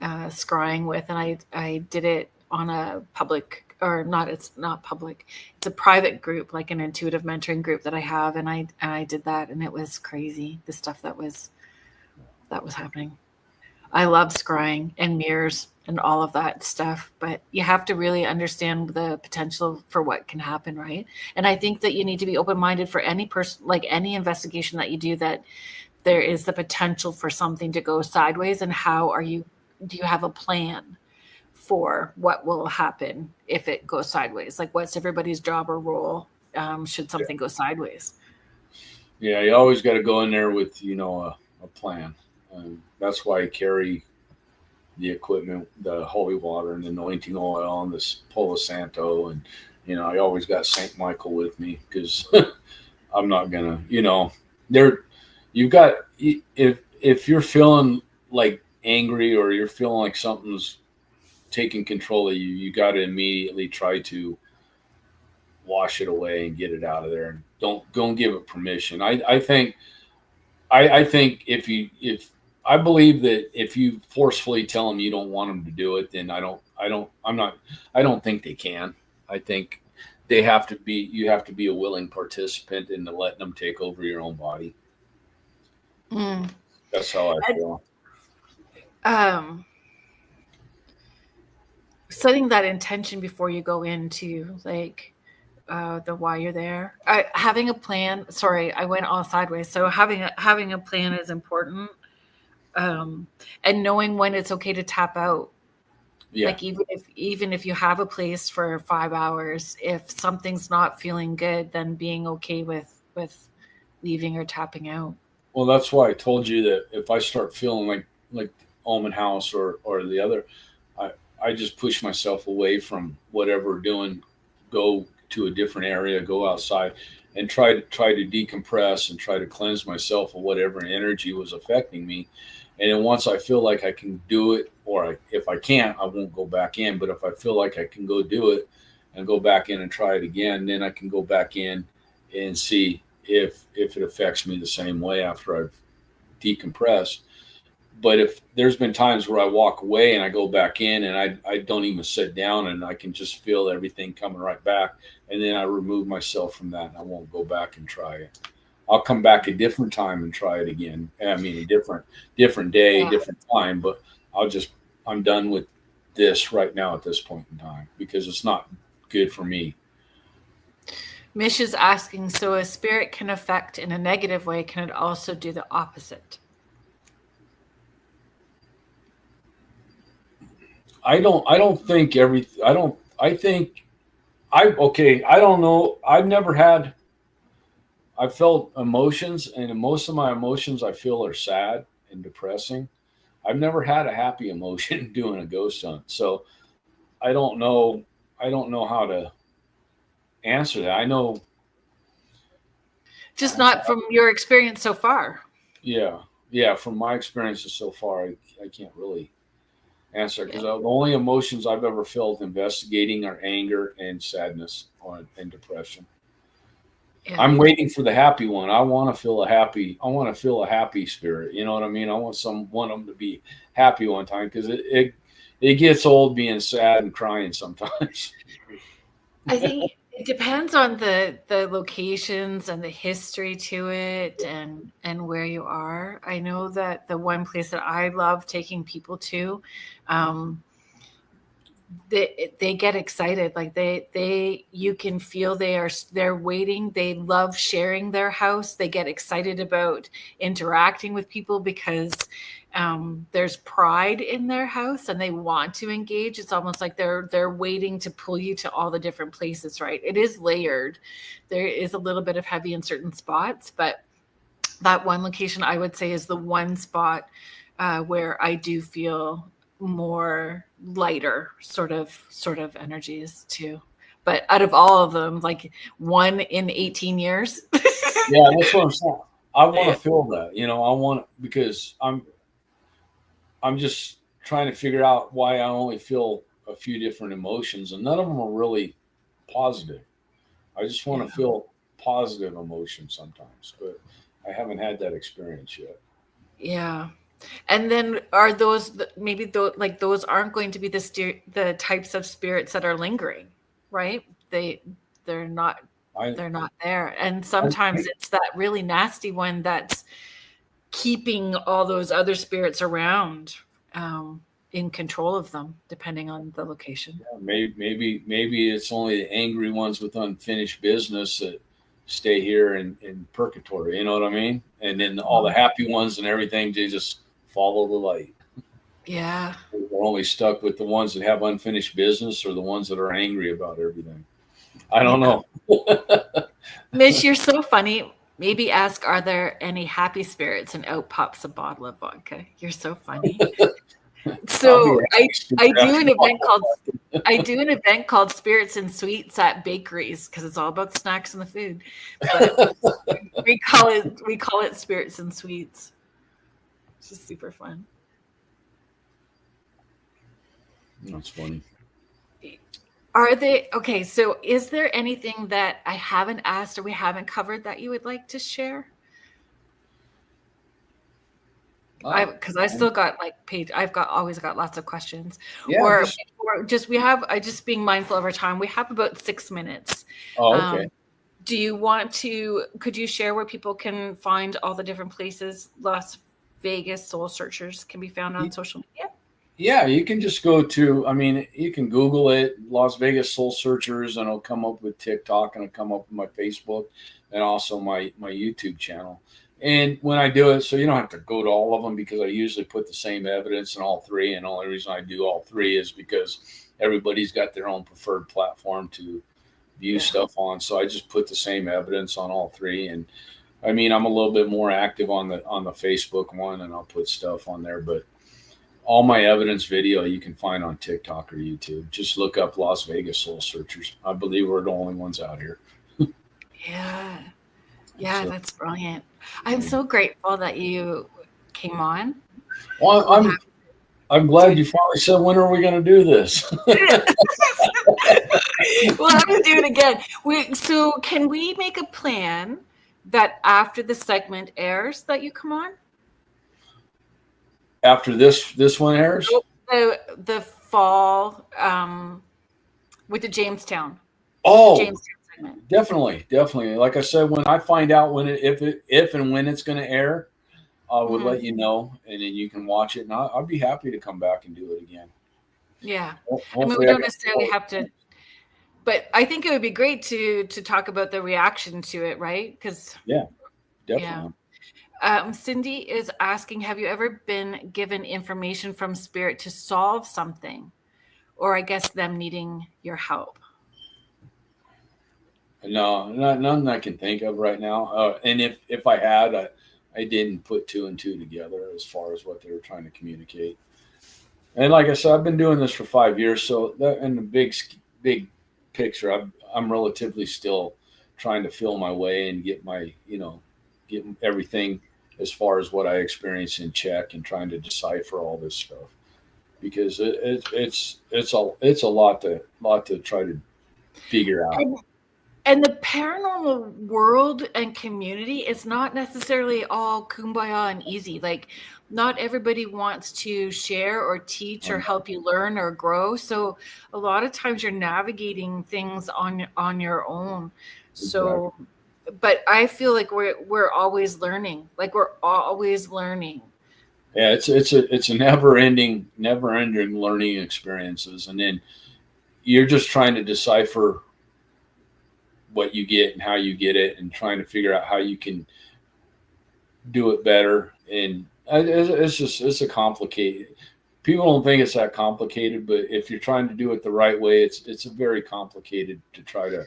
scrying with, and I did it on a public, or not. It's not public. It's a private group, like an intuitive mentoring group that I have, and I did that, and it was crazy. The stuff that was happening. I love scrying and mirrors and all of that stuff, but you have to really understand the potential for what can happen, right? And I think that you need to be open-minded for any person, like any investigation that you do, that there is the potential for something to go sideways. And do you have a plan for what will happen if it goes sideways? Like, what's everybody's job or role should something go sideways? Yeah, you always got to go in there with, a plan. That's why I carry the equipment, the holy water and anointing oil and this Palo Santo. And, I always got St. Michael with me because I'm not going to, if you're feeling like angry or you're feeling like something's taking control of you, you got to immediately try to wash it away and get it out of there. And don't give it permission. I think if I believe that if you forcefully tell them you don't want them to do it, then I don't think they can. I think you have to be a willing participant in letting them take over your own body. That's how I feel. Setting that intention before you go into like the why you're there. Having a plan. Sorry, I went all sideways. So having a plan is important, and knowing when it's okay to tap out. Yeah. Like even if you have a place for 5 hours, if something's not feeling good, then being okay with leaving or tapping out. Well, that's why I told you that if I start feeling like Almond House or the other, I just push myself away from whatever we're doing, go to a different area, go outside, and try to decompress and try to cleanse myself of whatever energy was affecting me. And then once I feel like I can do it, or if I can't, I won't go back in. But if I feel like I can go do it and go back in and try it again, then I can go back in and see if it affects me the same way after I've decompressed. But if there's been times where I walk away and I go back in and I don't even sit down and I can just feel everything coming right back, and then I remove myself from that and I won't go back and try it. I'll come back a different time and try it again. I mean, a different day, different time, but I'm done with this right now at this point in time because it's not good for me. Mish is asking, so a spirit can affect in a negative way. Can it also do the opposite? I don't know. I felt emotions, and most of my emotions I feel are sad and depressing. I've never had a happy emotion doing a ghost hunt. So I don't know how to answer that. I know. Just not from your experience so far. Yeah. From my experiences so far, I can't really answer because the only emotions I've ever felt investigating are anger and sadness and depression. Yeah. I'm waiting for the happy one. I want to feel a happy spirit. You know what I mean? I want them to be happy one time because it gets old being sad and crying sometimes. I think it depends on the locations and the history to it and where you are. I know that the one place that I love taking people to, they get excited. Like you can feel they're waiting. They love sharing their house. They get excited about interacting with people because there's pride in their house and they want to engage. It's almost like they're waiting to pull you to all the different places, right? It is layered. There is a little bit of heavy in certain spots, but that one location I would say is the one spot where I do feel more lighter sort of energies too. But out of all of them, like 1 in 18 years. Yeah, that's what I'm saying. I want to feel that, because I'm just trying to figure out why I only feel a few different emotions, and none of them are really positive. I just want to feel positive emotion sometimes, but I haven't had that experience yet. Yeah. And then are those maybe those aren't going to be the types of spirits that are lingering, right? They're not there. And sometimes it's that really nasty one that's keeping all those other spirits around, in control of them, depending on the location. Yeah, maybe it's only the angry ones with unfinished business that stay here in purgatory. You know what I mean? And then all the happy ones and everything, they just follow the light. Yeah. We're only stuck with the ones that have unfinished business or the ones that are angry about everything. I don't know. Mish, you're so funny. Maybe ask, are there any happy spirits? And out pops a bottle of vodka. You're so funny. So I do an event called Spirits and Sweets at bakeries because it's all about snacks and the food. But we call it Spirits and Sweets. It's just super fun. That's funny. Are they okay? So is there anything that I haven't asked or we haven't covered that you would like to share? Because I still got always got lots of questions. Yeah, just being mindful of our time. We have about 6 minutes. Oh, okay. Could you share where people can find all the different places Las Vegas Soul Searchers can be found on social media? Yeah, you can just go to, you can Google it, Las Vegas Soul Searchers, and it'll come up with TikTok and it'll come up with my Facebook and also my YouTube channel. And when I do it, so you don't have to go to all of them because I usually put the same evidence in all three. And the only reason I do all three is because everybody's got their own preferred platform to view stuff on. So I just put the same evidence on all three. And I'm a little bit more active on the Facebook one, and I'll put stuff on there. But all my evidence video you can find on TikTok or YouTube. Just look up Las Vegas Soul Searchers. I believe we're the only ones out here. Yeah, that's brilliant. I'm so grateful that you came on. Well, I'm glad you finally said, when are we going to do this? We'll have to do it again. So can we make a plan that after the segment airs that you come on? After this one airs? The fall with the Jamestown. Oh, Jamestown segment. Definitely. Like I said, when I find out if and when it's going to air, I will let you know, and then you can watch it. And I'd be happy to come back and do it again. Yeah, we don't necessarily have to, but I think it would be great to talk about the reaction to it, right? Because definitely. Cindy is asking, have you ever been given information from spirit to solve something, or I guess them needing your help? No, none I can think of right now. And if I had, I didn't put two and two together as far as what they were trying to communicate. And like I said, I've been doing this for 5 years, so that in the big picture, I'm relatively still trying to feel my way and get get everything as far as what I experience in check, and trying to decipher all this stuff, because it's a lot to try to figure out. And the paranormal world and community is not necessarily all kumbaya and easy. Like, not everybody wants to share or teach or help you learn or grow. So a lot of times you're navigating things on your own. So, but I feel like we're always learning. Like, we're always learning. Yeah, it's a never ending learning experiences, and then you're just trying to decipher what you get and how you get it, and trying to figure out how you can do it better. And it's a complicated. People don't think it's that complicated, but if you're trying to do it the right way, it's a very complicated to try to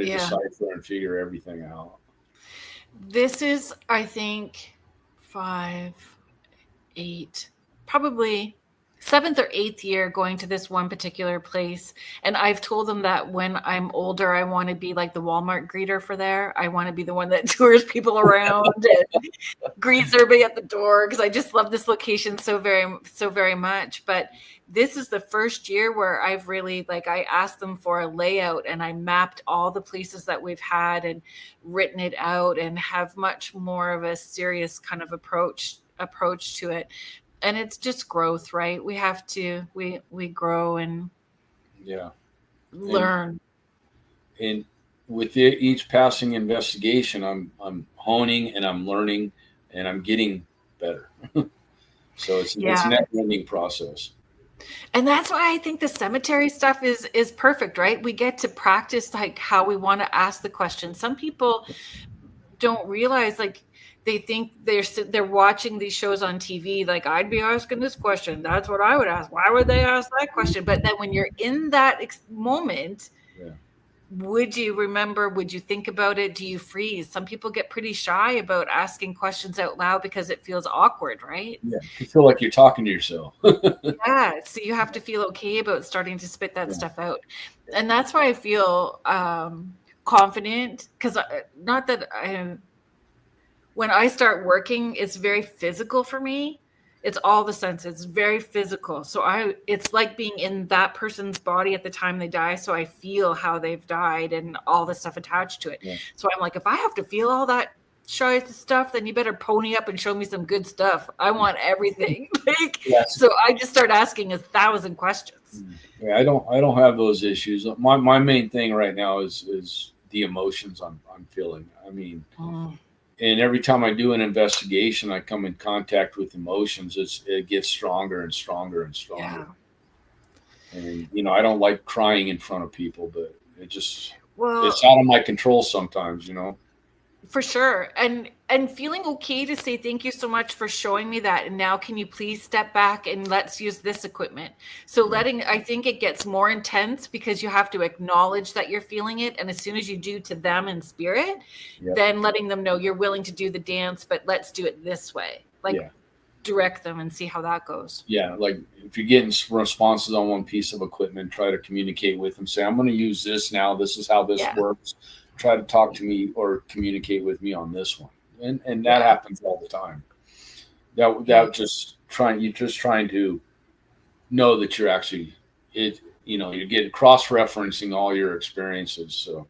decipher and figure everything out. This is, I think, 5, 8, probably 7th or 8th year going to this one particular place. And I've told them that when I'm older, I want to be like the Walmart greeter for there. I want to be the one that tours people around and greets everybody at the door, because I just love this location so very much. But this is the first year where I've really, like, I asked them for a layout and I mapped all the places that we've had and written it out and have much more of a serious kind of approach to it. And it's just growth, right? We have to, we grow and learn. And with each passing investigation, I'm honing and I'm learning and I'm getting better. So it's a never-ending process. And that's why I think the cemetery stuff is perfect, right? We get to practice like how we want to ask the question. Some people don't realize, like, they think they're watching these shows on TV. Like, I'd be asking this question. That's what I would ask. Why would they ask that question? But then when you're in that moment, would you remember? Would you think about it? Do you freeze? Some people get pretty shy about asking questions out loud because it feels awkward, right? Yeah, you feel like you're talking to yourself. Yeah, so you have to feel okay about starting to spit that stuff out. And that's why I feel confident, because not that when I start working, it's very physical for me. It's all the senses. It's very physical. So it's like being in that person's body at the time they die. So I feel how they've died and all the stuff attached to it. Yeah. So I'm like, if I have to feel all that shy stuff, then you better pony up and show me some good stuff. I want everything. So I just start asking 1,000 questions. Yeah, I don't have those issues. My main thing right now is the emotions I'm feeling. I mean, and every time I do an investigation, I come in contact with emotions. It gets stronger and stronger and stronger. Yeah. And I don't like crying in front of people, but it's out of my control sometimes, For sure. And feeling okay to say thank you so much for showing me that. And now can you please step back and let's use this equipment? So I think it gets more intense because you have to acknowledge that you're feeling it. And as soon as you do to them in spirit, then letting them know you're willing to do the dance, but let's do it this way. Direct them and see how that goes. Yeah. Like if you're getting responses on one piece of equipment, try to communicate with them. Say, I'm going to use this now. This is how this works. Try to talk to me or communicate with me on this one. And that happens all the time. You're just trying to know that you're actually you're getting cross-referencing all your experiences. So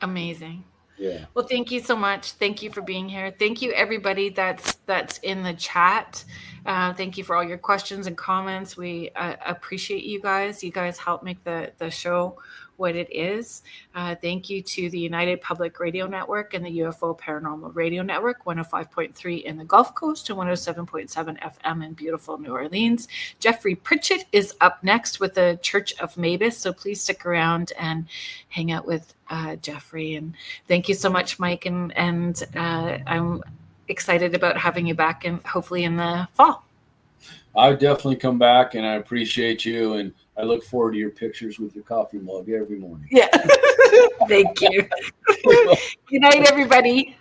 amazing. Yeah. Well, thank you so much. Thank you for being here. Thank you, everybody that's in the chat. Thank you for all your questions and comments. We appreciate you guys. You guys help make the show what it is. Thank you to the United Public Radio Network and the UFO Paranormal Radio Network, 105.3 in the Gulf Coast and 107.7 FM in beautiful New Orleans. Jeffrey Pritchett is up next with the Church of Mavis, so please stick around and hang out with Jeffrey. And thank you so much, Mike, and I'm excited about having you back and hopefully in the fall. I definitely come back, and I appreciate you, and I look forward to your pictures with your coffee mug every morning. Yeah. Thank you. Good night, everybody.